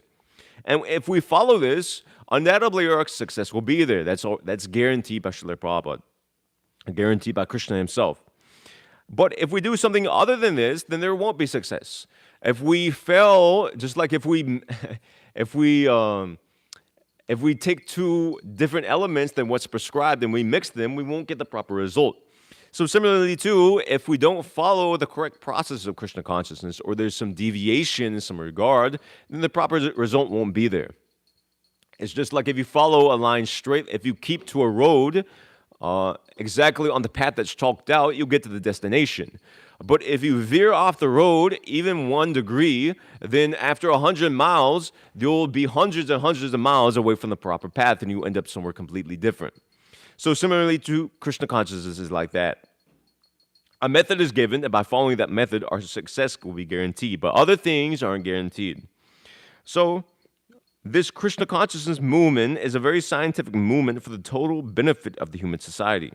And if we follow this, undoubtedly our success will be there. That's guaranteed by Srila Prabhupada, guaranteed by Krishna himself. But if we do something other than this, then there won't be success. If we fail, just like if we take two different elements than what's prescribed and we mix them, we won't get the proper result. So similarly too, if we don't follow the correct process of Krishna consciousness, or there's some deviation in some regard, then the proper result won't be there. It's just like if you follow a line straight, if you keep to a road exactly on the path that's chalked out, you'll get to the destination. But if you veer off the road even 1 degree, then after 100 miles, you'll be hundreds and hundreds of miles away from the proper path, and you end up somewhere completely different. So similarly to Krishna consciousness is like that. A method is given, and by following that method, our success will be guaranteed. But other things aren't guaranteed. So this Krishna consciousness movement is a very scientific movement for the total benefit of the human society.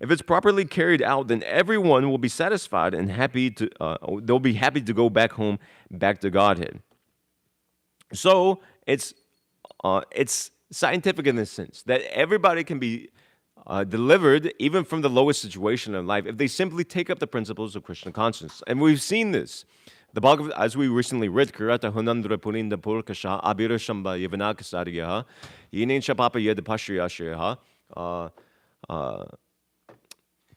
If it's properly carried out, then everyone will be satisfied and happy they'll be happy to go back home, back to Godhead. So it's scientific in this sense that everybody can be delivered even from the lowest situation in life if they simply take up the principles of Krishna consciousness. And we've seen this. The Bhagavad, as we recently read, Kirata Hunandra Puninda Purkasha Abira Shamba Yavanakasariyaha Yinin Shapapa Yed Pashriyashayaha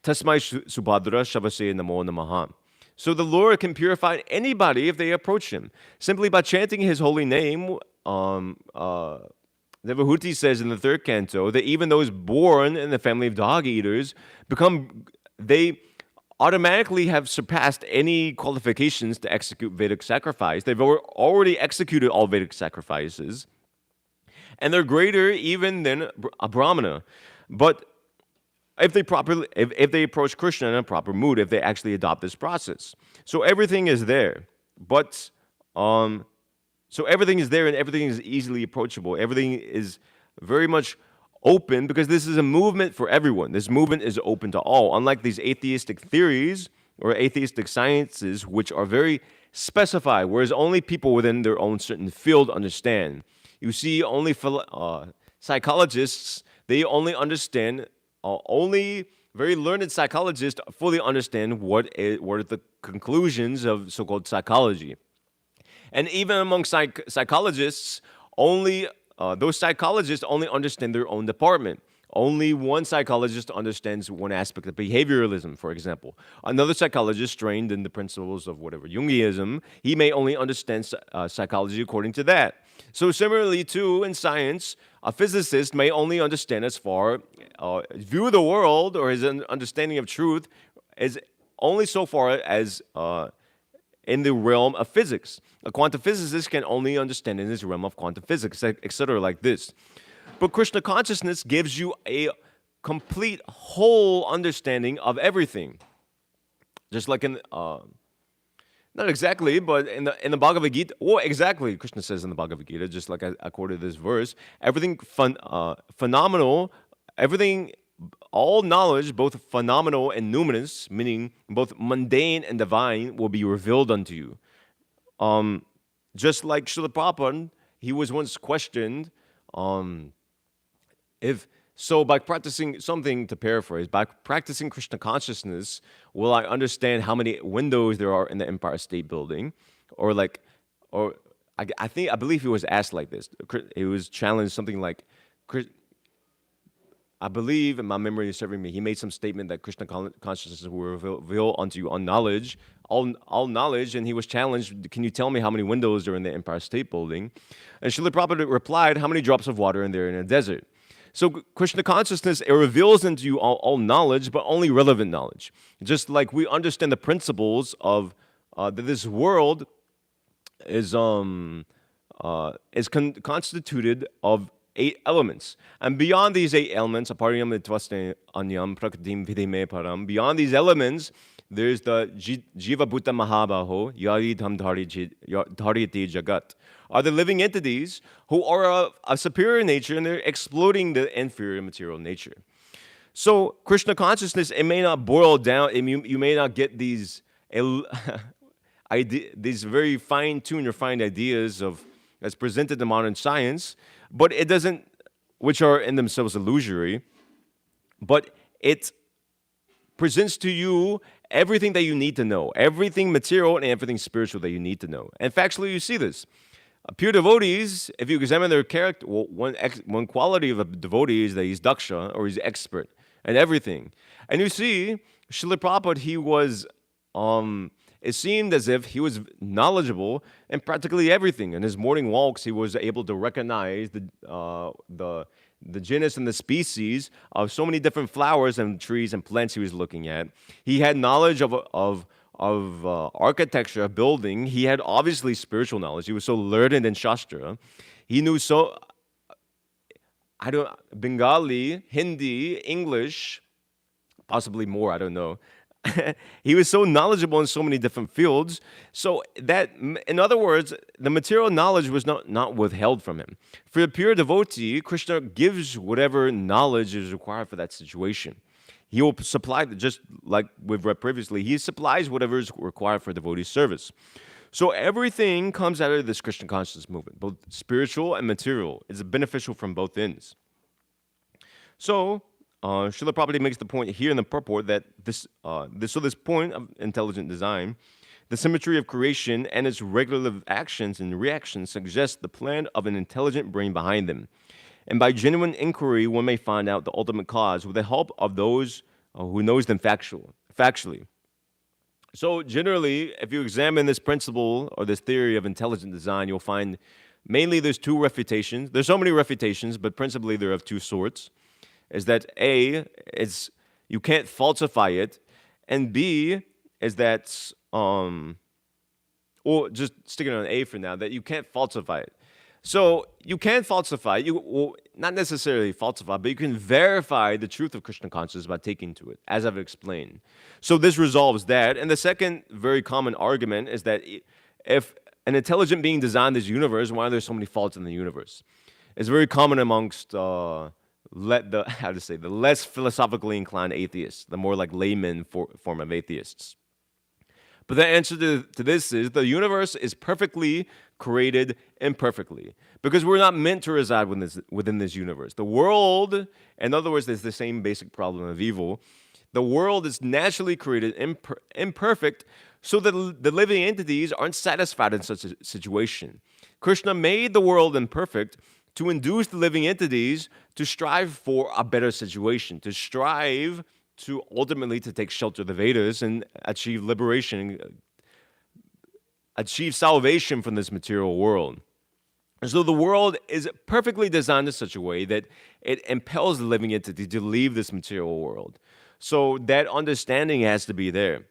Tasmai Subhadra Shavase Namo Namaha. So the Lord can purify anybody if they approach him. Simply by chanting his holy name, the Vihuti says in the 3rd canto that even those born in the family of dog eaters they automatically have surpassed any qualifications to execute Vedic sacrifice. They've already executed all Vedic sacrifices, and they're greater even than a Brahmana. But if they approach Krishna in a proper mood, if they actually adopt this process, so everything is there. But so everything is there, and everything is easily approachable. Everything is very much open because this is a movement for everyone. This movement is open to all. Unlike these atheistic theories or atheistic sciences, which are very specified, whereas only people within their own certain field understand. You see, only psychologists, they only understand. Only very learned psychologists fully understand what are the conclusions of so-called psychology. And even among psychologists, those psychologists only understand their own department. Only one psychologist understands one aspect of behavioralism, for example. Another psychologist trained in the principles of whatever, Jungianism, he may only understand psychology according to that. So similarly, too, in science, a physicist may only understand as far, view the world or his understanding of truth is only so far as in the realm of physics. A quantum physicist can only understand in this realm of quantum physics, etc., like this. But Krishna consciousness gives you a complete whole understanding of everything. Just like in not exactly, but in the Bhagavad Gita, well, exactly, Krishna says in the Bhagavad Gita, just like I quoted this verse, everything phenomenal, everything, all knowledge, both phenomenal and numinous, meaning both mundane and divine, will be revealed unto you. Just like Srila Prabhupada, he was once questioned, if so, by practicing something, to paraphrase, by practicing Krishna consciousness, will I understand how many windows there are in the Empire State Building, or like, or I believe he was asked like this. He was challenged something like, I believe, and my memory is serving me, he made some statement that Krishna consciousness will reveal unto you all knowledge, all knowledge, and he was challenged, can you tell me how many windows are in the Empire State Building? And Srila Prabhupada replied, how many drops of water are there in a desert? So Krishna consciousness, it reveals into you all knowledge, but only relevant knowledge. Just like we understand the principles of that this world is constituted of 8 elements. And beyond these 8 elements, apariyam itvaste anyam prakritim vidime param, beyond these elements, there's the Jiva Bhuta Mahabaho, Yaridham Dhariti Jagat, are the living entities who are of a superior nature and they're exploding the inferior material nature. So Krishna consciousness, it may not boil down, you may not get these very fine-tuned, refined ideas of that's presented in modern science, but it doesn't, which are in themselves illusory, but it presents to you everything that you need to know, everything material and everything spiritual that you need to know. And factually, you see this. Pure devotees, if you examine their character, well, one quality of a devotee is that he's daksha, or he's expert in everything. And you see, Srila Prabhupada, he was, it seemed as if he was knowledgeable in practically everything. In his morning walks, he was able to recognize the genus and the species of so many different flowers and trees and plants he was looking at. He had knowledge of architecture, of building. He had obviously spiritual knowledge. He was so learned in Shastra. He knew Bengali, Hindi, English, possibly more, I don't know. He was so knowledgeable in so many different fields. So that, in other words, the material knowledge was not withheld from him. For a pure devotee, Krishna gives whatever knowledge is required for that situation. He will supply, just like we've read previously, he supplies whatever is required for devotee service. So everything comes out of this Krishna consciousness movement, both spiritual and material. It's beneficial from both ends. So Srila Prabhupada makes the point here in the purport that this point of intelligent design, the symmetry of creation and its regulative actions and reactions suggest the plan of an intelligent brain behind them. And by genuine inquiry, one may find out the ultimate cause with the help of those who knows them factually. So generally, if you examine this principle or this theory of intelligent design, you'll find mainly there's 2 refutations. There's so many refutations, but principally they're of 2 sorts. Is that A, is you can't falsify it, and B is that, or just sticking on A for now, that you can't falsify it. So you can falsify, not necessarily falsify, but you can verify the truth of Krishna consciousness by taking to it, as I've explained. So this resolves that. And the second very common argument is that if an intelligent being designed this universe, why are there so many faults in the universe? It's very common amongst the less philosophically inclined atheists, the more like layman form of atheists. But the answer to this is the universe is perfectly created imperfectly, because we're not meant to reside within this universe. The world, in other words, there's the same basic problem of evil. The world is naturally created imperfect, so that the living entities aren't satisfied in such a situation. Krishna made the world imperfect to induce the living entities to strive for a better situation, to strive to ultimately to take shelter of the Vedas and achieve liberation, achieve salvation from this material world. And so the world is perfectly designed in such a way that it impels the living entity to leave this material world. So that understanding has to be there.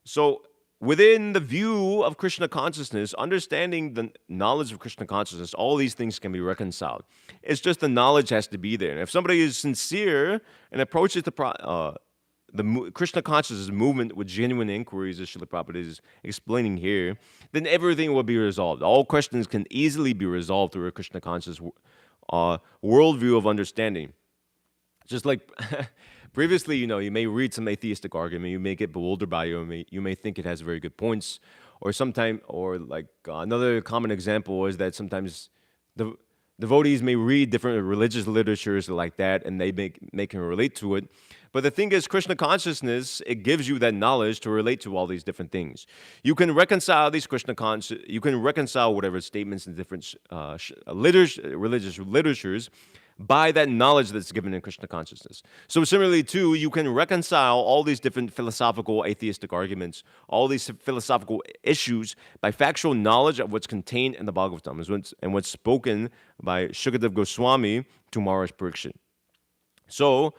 So within the view of Krishna consciousness, understanding the knowledge of Krishna consciousness, all these things can be reconciled. It's just the knowledge has to be there. And if somebody is sincere and approaches Krishna consciousness movement with genuine inquiries, as Srila Prabhupada is explaining here, then everything will be resolved. All questions can easily be resolved through a Krishna conscious worldview of understanding. Just like previously, you may read some atheistic argument, you may get bewildered by it, you may think it has very good points, or like another common example is that sometimes the devotees may read different religious literatures like that, and they can relate to it. But the thing is, Krishna consciousness, it gives you that knowledge to relate to all these different things. You can reconcile these you can reconcile whatever statements in different religious literatures by that knowledge that's given in Krishna consciousness. So similarly too, you can reconcile all these different philosophical atheistic arguments, all these philosophical issues by factual knowledge of what's contained in the Bhagavatam and what's spoken by Shukadev Goswami to Maharaj Parikshit. So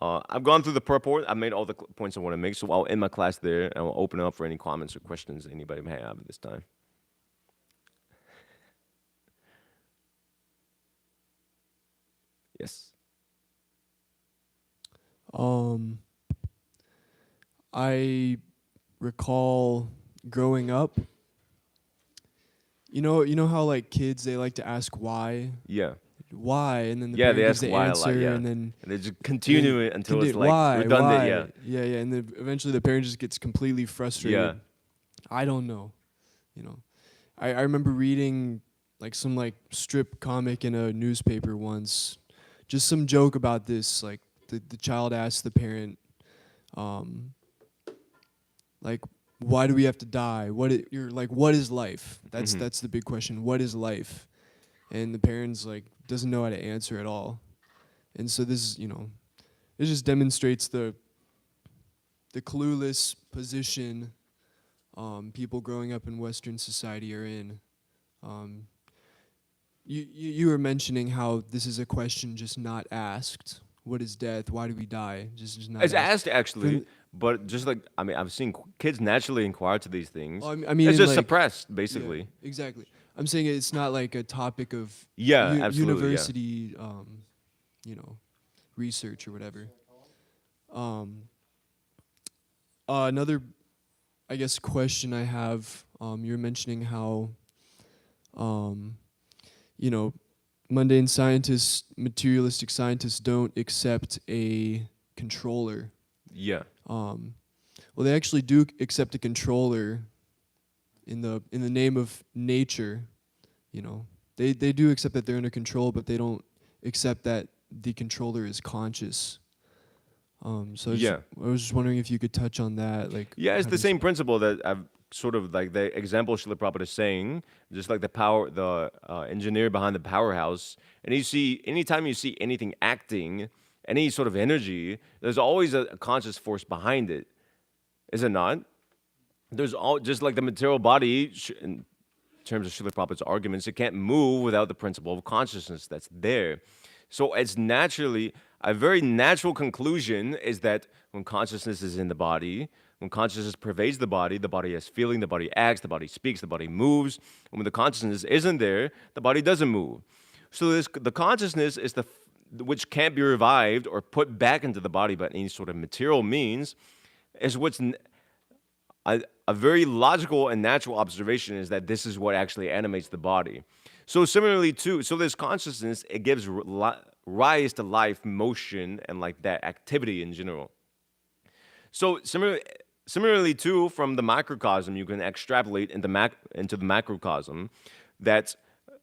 I've gone through the purport. I've made all the points I want to make. So I'll end my class there and I'll open it up for any comments or questions anybody may have at this time. Yes. I recall growing up. You know how like kids, they like to ask why, Yeah. and then the Yeah, parent they gives ask the why a answer, lot, yeah. and then they just continue it until it's like why, redundant, yeah, and then eventually the parent just gets completely frustrated. Yeah. I don't know, I remember reading like some like strip comic in a newspaper once, just some joke about this. Like the child asked the parent, like, why do we have to die? What is life? That's the big question. What is life? And the parents like doesn't know how to answer at all. And so this, it just demonstrates the clueless position people growing up in Western society are in. You were mentioning how this is a question just not asked. What is death? Why do we die? Just not It's asked actually, From- but just like I've seen kids naturally inquire to these things. Oh, I mean, it's just like, suppressed, basically. Yeah, exactly. I'm saying it's not like a topic of Yeah, absolutely. university, research or whatever. Another, I guess, question I have. You're mentioning how, mundane scientists, materialistic scientists don't accept a controller. Yeah. Well, they actually do accept a controller in the name of nature. They do accept that they're under control, but they don't accept that the controller is conscious. So I was just wondering if you could touch on that. Like, Yeah, it's the same principle that I've sort of like the example Srila Prabhupada is saying, just like the engineer behind the powerhouse. And anytime you see anything acting, any sort of energy, there's always a conscious force behind it. Is it not? There's just like the material body, in terms of Srila Prabhupada's arguments, it can't move without the principle of consciousness that's there. So it's naturally, a very natural conclusion is that when consciousness is in the body, when consciousness pervades the body has feeling, the body acts, the body speaks, the body moves. And when the consciousness isn't there, the body doesn't move. So the consciousness is which can't be revived or put back into the body by any sort of material means, is what's a very logical and natural observation is that this is what actually animates the body. So similarly too, so this consciousness, it gives rise to life, motion, and like that activity in general. So similarly too, from the microcosm, you can extrapolate into the macrocosm. That's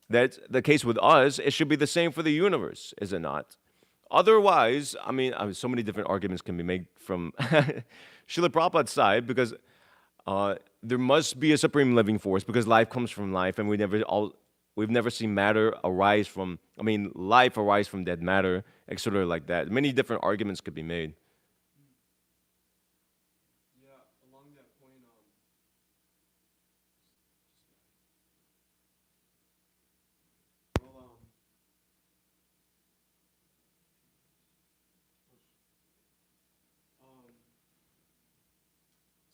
the case with us. It should be the same for the universe, is it not? Otherwise, so many different arguments can be made from Srila Prabhupada's side, because there must be a supreme living force, because life comes from life, and we've never seen matter arise from. Life arise from dead matter, etc. Like that. Many different arguments could be made. Yeah, along that point,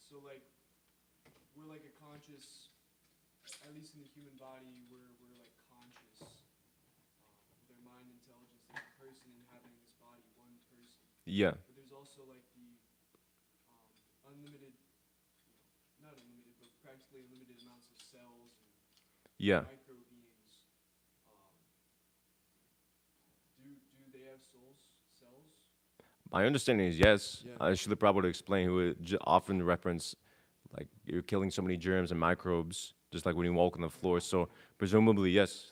so like conscious, at least in the human body, we're like conscious with our mind intelligence. There's a person inhabiting this body, one person. Yeah. But there's also like the unlimited, not unlimited, but practically unlimited amounts of cells and Yeah. micro beings. Um, do they have cells? My understanding is yes. Yeah. I should probably explain who it often reference like you're killing so many germs and microbes, just like when you walk on the floor. So presumably, yes.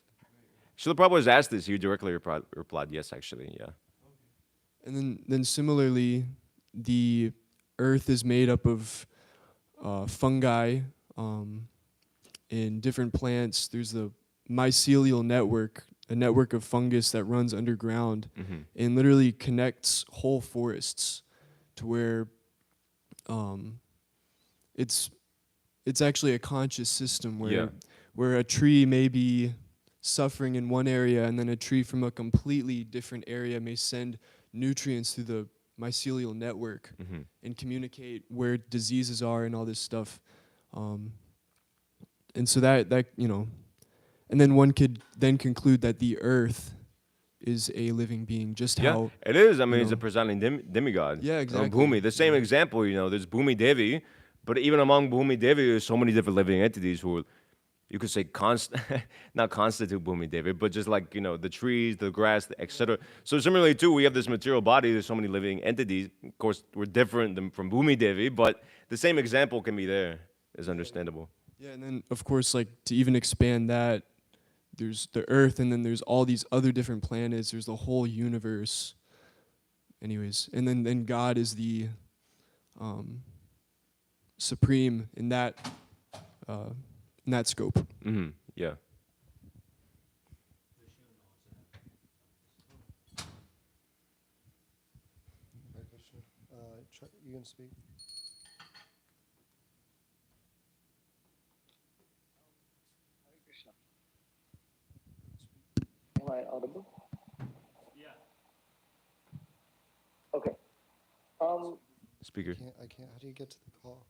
Srila Prabhupada was asked this. He directly replied, yes, actually, yeah. And then similarly, the earth is made up of fungi in different plants. There's the mycelial network, a network of fungus that runs underground and literally connects whole forests to where it's actually a conscious system Yeah. where a tree may be suffering in one area and then a tree from a completely different area may send nutrients through the mycelial network and communicate where diseases are and all this stuff. And so that and then one could then conclude that the earth is a living being, just Yeah, how it is. I mean, it's a know. presiding demigod. Yeah, exactly. Bhumi. The same example, there's Bhumi Devi, but even among Bhumi Devi, there's so many different living entities who, you could say, not constitute Bhumi Devi, but just like, the trees, the grass, etc. So similarly, too, we have this material body. There's so many living entities. Of course, we're different from Bhumi Devi, but the same example can be there. Is understandable. Yeah, and then of course, like to even expand that, there's the Earth, and then there's all these other different planets. There's the whole universe. Anyways, and then God is the supreme uh, in that scope. Yeah. Hare Krishna. You can speak. Hare Krishna. Am I audible? Yeah. Okay. Speaker. I can't. How do you get to the call?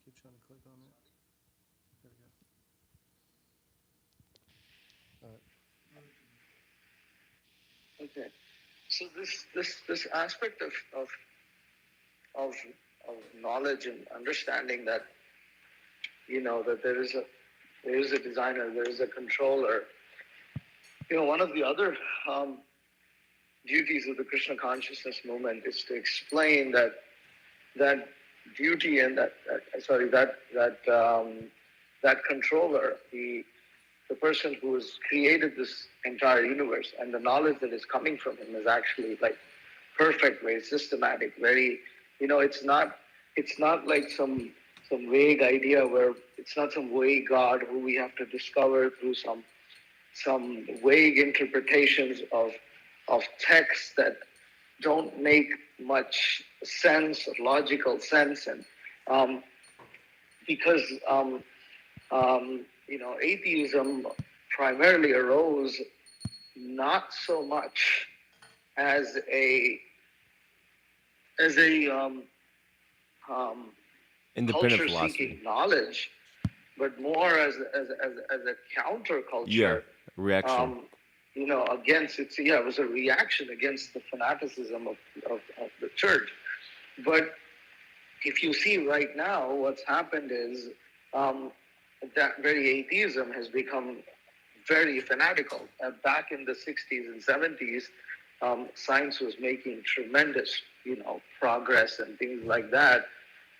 Keep trying to click on it. There we go. All right. Okay. So this aspect of knowledge and understanding that that there is a designer, there is a controller. One of the other duties of the Krishna consciousness movement is to explain that duty and that controller, the person who has created this entire universe, and the knowledge that is coming from him is actually like perfect, very systematic, very, it's not like some vague idea where it's not some vague God who we have to discover through some vague interpretations of texts that don't make much sense, logical sense, and because atheism primarily arose not so much as a Independent philosophy. culture-seeking knowledge, but more as a counterculture. Yeah. Reaction. Against it was a reaction against the fanaticism of the church. But if you see right now, what's happened is that very atheism has become very fanatical. Back in the 60s and 70s, science was making tremendous, progress and things like that.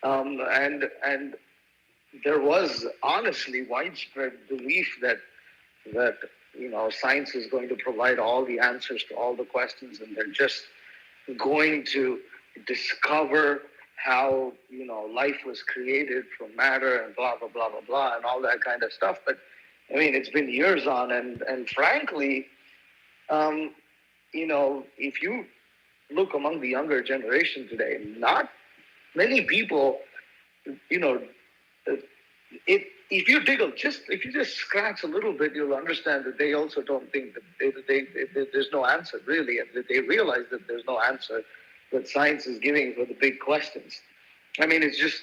And there was honestly widespread belief that science is going to provide all the answers to all the questions, and they're just going to discover how life was created from matter and blah blah blah blah blah and all that kind of stuff. But I mean, it's been years on, and frankly, if you look among the younger generation today, not many people, if you just scratch a little bit, you'll understand that they also don't think that there's no answer really, and that they realize that there's no answer that science is giving for the big questions. I mean, it's just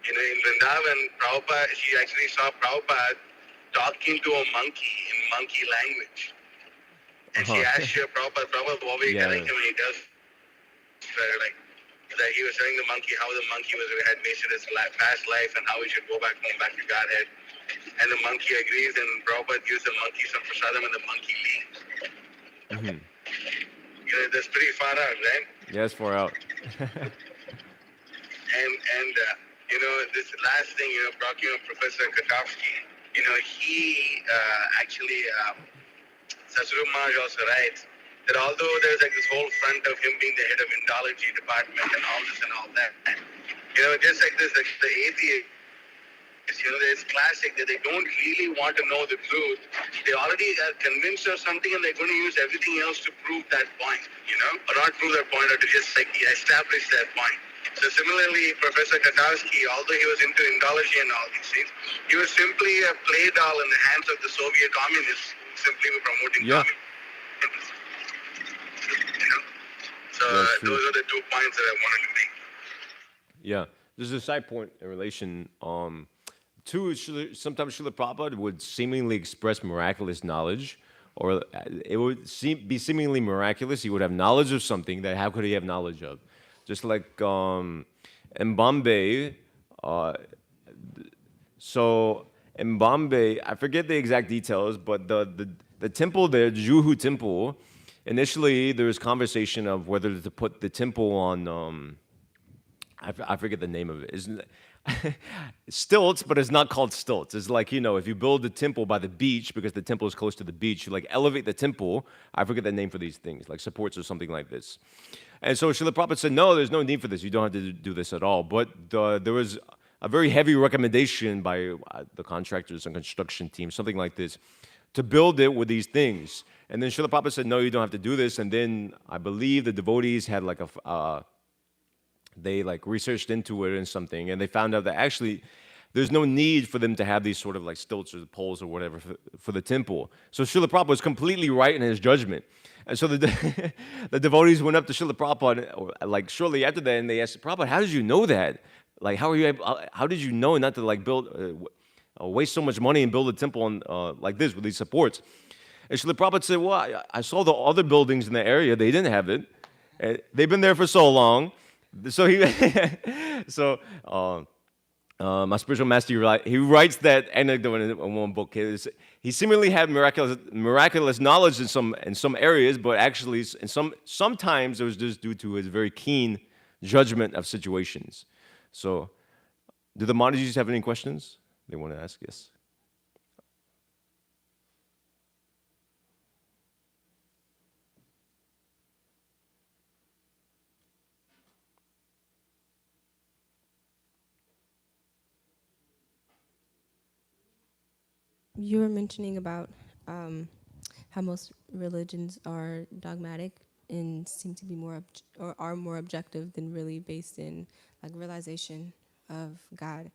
In Vrindavan, Prabhupada, she actually saw Prabhupada talking to a monkey in monkey language. And she asked Prabhupada, what were you telling him? And he does, like, that he was telling the monkey how the monkey had wasted his past life and how he should go back home, back to Godhead. And the monkey agrees, and Prabhupada gives the monkey some prasadam, and the monkey leaves. That's pretty far out, right? Yeah, it's far out. And this last thing, Professor Katowski, he actually, Sasuru Maharaj also writes that although there's like this whole front of him being the head of Indology department and all this and all that, just like this, like the atheists, it's classic that they don't really want to know the truth. They already are convinced of something and they're going to use everything else to prove that point, or not prove that point, or to just like establish that point. So similarly, Professor Katowski, although he was into Indology and all these things, he was simply a play doll in the hands of the Soviet communists, simply promoting communism. So those are the 2 points that I wanted to make. Yeah, there's a side point in relation. Two, sometimes Srila Prabhupada would seemingly express miraculous knowledge, or it would be seemingly miraculous. He would have knowledge of something that how could he have knowledge of? Just like in Bombay, so in Bombay, I forget the exact details, but the temple there, the Juhu temple, initially there was conversation of whether to put the temple on, I forget the name of it. Isn't stilts, but it's not called stilts. It's like, if you build a temple by the beach, because the temple is close to the beach, you like elevate the temple. I forget the name for these things, like supports or something like this. And so Srila Prabhupada said, no, there's no need for this. You don't have to do this at all. But there was a very heavy recommendation by the contractors and construction team, something like this, to build it with these things. And then Srila Prabhupada said, no, you don't have to do this. And then I believe the devotees had like they like researched into it and something, and they found out that actually there's no need for them to have these sort of like stilts or poles or whatever for the temple. So Srila Prabhupada was completely right in his judgment. And so the devotees went up to Srila Prabhupada like shortly after that, and they asked Prabhupada, how did you know that? Like, how did you know not to like build, waste so much money and build a temple on like this with these supports? And Srila Prabhupada said, well, I saw the other buildings in the area, they didn't have it. They've been there for so long. So my spiritual master, he writes that anecdote in one book. He seemingly had miraculous knowledge in some areas, but actually sometimes it was just due to his very keen judgment of situations. So, do the Maharajas have any questions they want to ask? Yes. You were mentioning about how most religions are dogmatic and seem to be or are more objective than really based in like realization of God.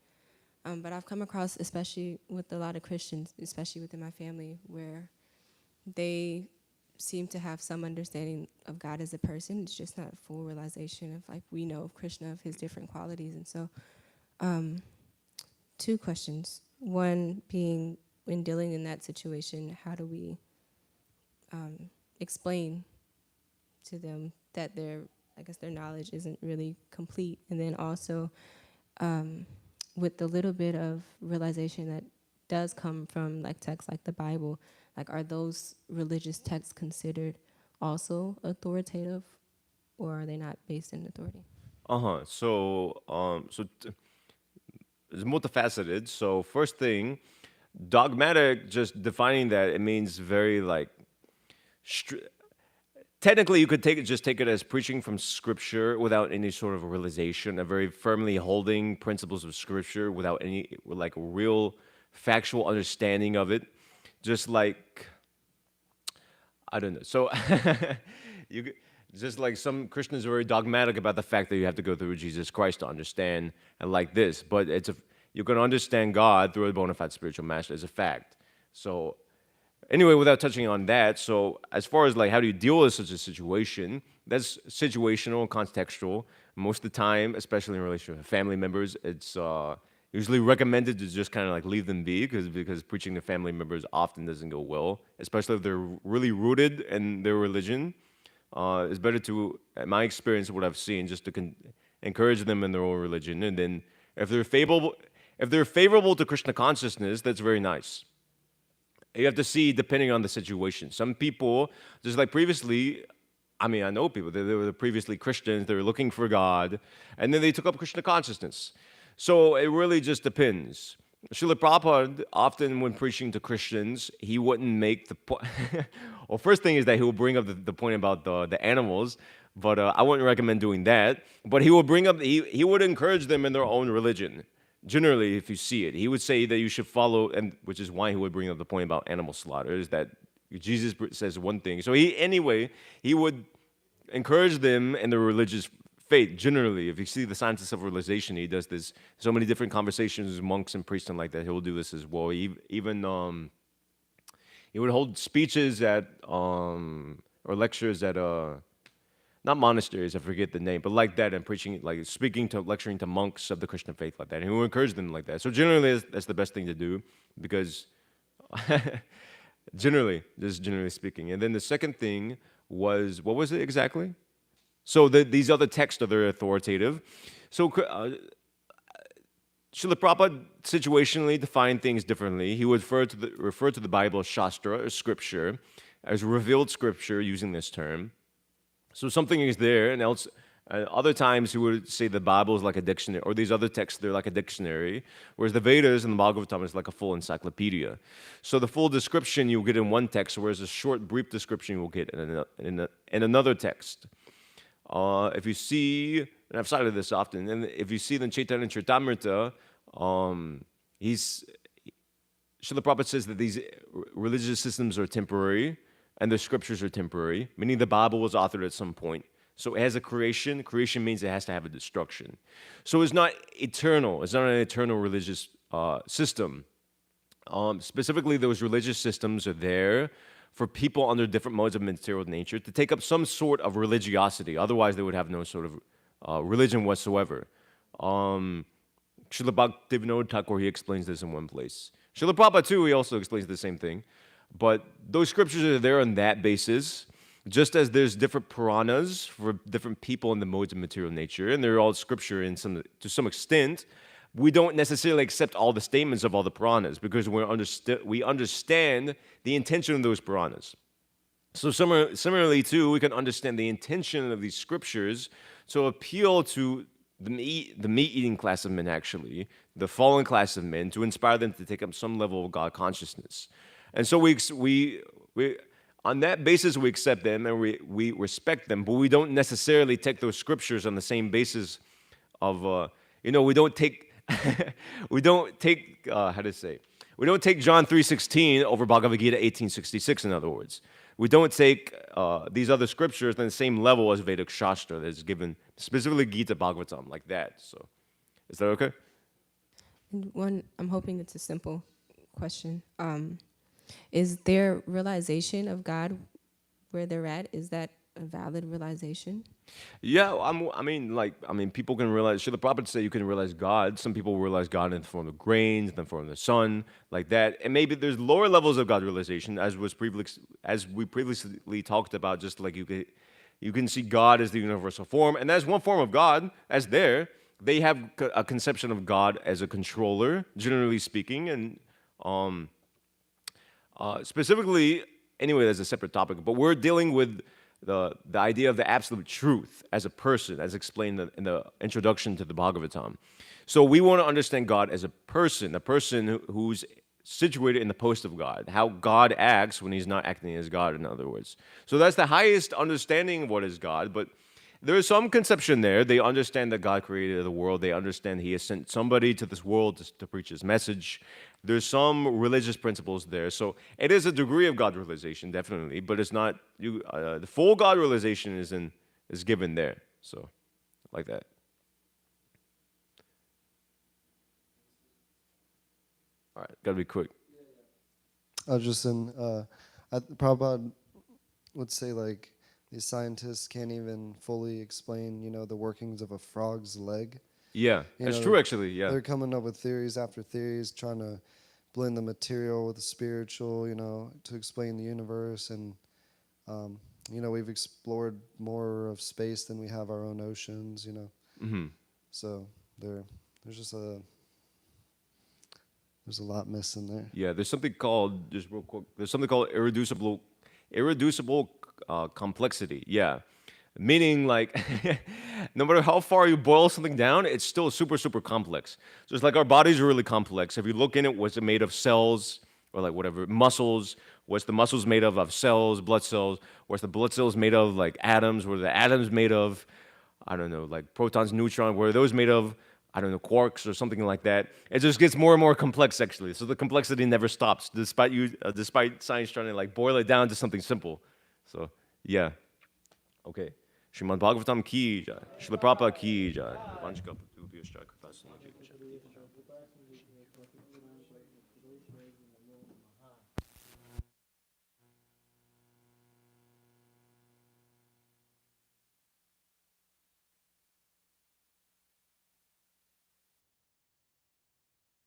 But I've come across, especially with a lot of Christians, especially within my family, where they seem to have some understanding of God as a person. It's just not full realization of like we know of Krishna, of his different qualities. And so 2 questions. One being, when dealing in that situation, how do we explain to them that their knowledge isn't really complete? And then also, with the little bit of realization that does come from like texts like the Bible, like are those religious texts considered also authoritative, or are they not based in authority? So it's multifaceted. So first thing, dogmatic, just defining that, it means very like technically you could take it as preaching from scripture without any sort of realization, a very firmly holding principles of scripture without any like real factual understanding of it. Just like, I don't know. So just like some Christians are very dogmatic about the fact that you have to go through Jesus Christ to understand and like this, but you can understand God through a bona fide spiritual master as a fact. So anyway, without touching on that, so as far as like how do you deal with such a situation, that's situational, contextual. Most of the time, especially in relation to family members, it's usually recommended to just kind of like leave them be because preaching to family members often doesn't go well, especially if they're really rooted in their religion. It's better to, in my experience, what I've seen, just to encourage them in their own religion, and then if they're favorable to Krishna consciousness, that's very nice. You have to see depending on the situation. Some people, just like previously, I mean, I know people, they were previously Christians, they were looking for God, and then they took up Krishna consciousness. So it really just depends. Srila Prabhupada, often when preaching to Christians, he wouldn't make the point. Well, first thing is that he will bring up the point about the animals, but I wouldn't recommend doing that. But he will bring up, he would encourage them in their own religion. Generally, if you see it, he would say that you should follow, and which is why he would bring up the point about animal slaughter, is that Jesus says one thing. So he would encourage them in their religious faith. Generally, if you see the Sciences of Realization, he does this. So many different conversations with monks and priests and like that. He will do this as well. Even he would hold speeches at or lectures at not monasteries, I forget the name, but like that, and preaching, like lecturing to monks of the Christian faith like that. And he would encourage them like that. So generally, that's the best thing to do because generally speaking. And then the second thing was, what was it exactly? So these other texts are very authoritative. So Srila Prabhupada situationally defined things differently. He would refer to the Bible as Shastra, or scripture, as revealed scripture, using this term. So something is there, and else other times he would say the Bible is like a dictionary, or these other texts, they're like a dictionary, whereas the Vedas and the Bhagavatam is like a full encyclopedia. So the full description you'll get in one text, whereas a short, brief description you'll get in another text. If you see, and I've cited this often, and if you see in Chaitanya Charitamrita, Srila Prabhupada says that these religious systems are temporary, and the scriptures are temporary, meaning the Bible was authored at some point. So it has a creation. Creation means it has to have a destruction. So it's not eternal. It's not an eternal religious system. Specifically, those religious systems are there for people under different modes of material nature to take up some sort of religiosity. Otherwise, they would have no sort of religion whatsoever. Srila Bhaktivinoda Thakur, he explains this in one place. Srila Prabhupada, too, he also explains the same thing. But those scriptures are there on that basis, just as there's different Puranas for different people in the modes of material nature, and they're all scripture to some extent. We don't necessarily accept all the statements of all the Puranas because we understand the intention of those Puranas. So similarly, too, we can understand the intention of these scriptures to appeal to the meat-eating class of men, actually, the fallen class of men, to inspire them to take up some level of God consciousness. And so we on that basis, we accept them and we respect them, but we don't necessarily take those scriptures on the same basis of, we don't take, we don't take John 3:16 over Bhagavad Gita 18:66, in other words. We don't take these other scriptures on the same level as Vedic Shastra that is given, specifically Gita Bhagavatam, like that. So, is that okay? And I'm hoping it's a simple question. Is their realization of God where they're at, is that a valid realization? Yeah, people can realize. Srila Prabhupada say you can realize God. Some people realize God in the form of grains, in the form of the sun, like that. And maybe there's lower levels of God realization, as we previously talked about. Just like you can see God as the universal form, and that's one form of God. As there, they have a conception of God as a controller, generally speaking, and specifically, anyway, that's a separate topic. But we're dealing with the idea of the absolute truth as a person, as explained in the introduction to the Bhagavatam. So we want to understand God as a person who's situated in the post of God, how God acts when he's not acting as God, in other words. So that's the highest understanding of what is God, but there is some conception there. They understand that God created the world. They understand he has sent somebody to this world to preach his message. There's some religious principles there. So it is a degree of God realization, definitely, but it's not, the full God realization is given there. So, like that. All right, gotta be quick. I was just in, Prabhupada would say like these scientists can't even fully explain, the workings of a frog's leg. Yeah, You that's know, true actually. Yeah. they're coming up with theories after theories, trying to blend the material with the spiritual, to explain the universe. And, we've explored more of space than we have our own oceans. Hmm. So there's just there's a lot missing there. Yeah, there's something called just real quick. There's something called irreducible complexity. Yeah, meaning like no matter how far you boil something down, it's still super complex. So it's like our bodies are really complex. If you look in it, what's it made of cells or like whatever muscles? What's the muscles made of cells, blood cells? What's the blood cells made of like atoms? What are the atoms made of? I don't know, like protons, neutrons. What are those made of? I don't know, quarks or something like that. It just gets more and more complex, actually. So the complexity never stops, despite science trying to like boil it down to something simple. So yeah, okay. Srimad Bhagavatam ki jai, Srila Prabhupada ki jai. Vanchika Prabhu Kripasya ki jai.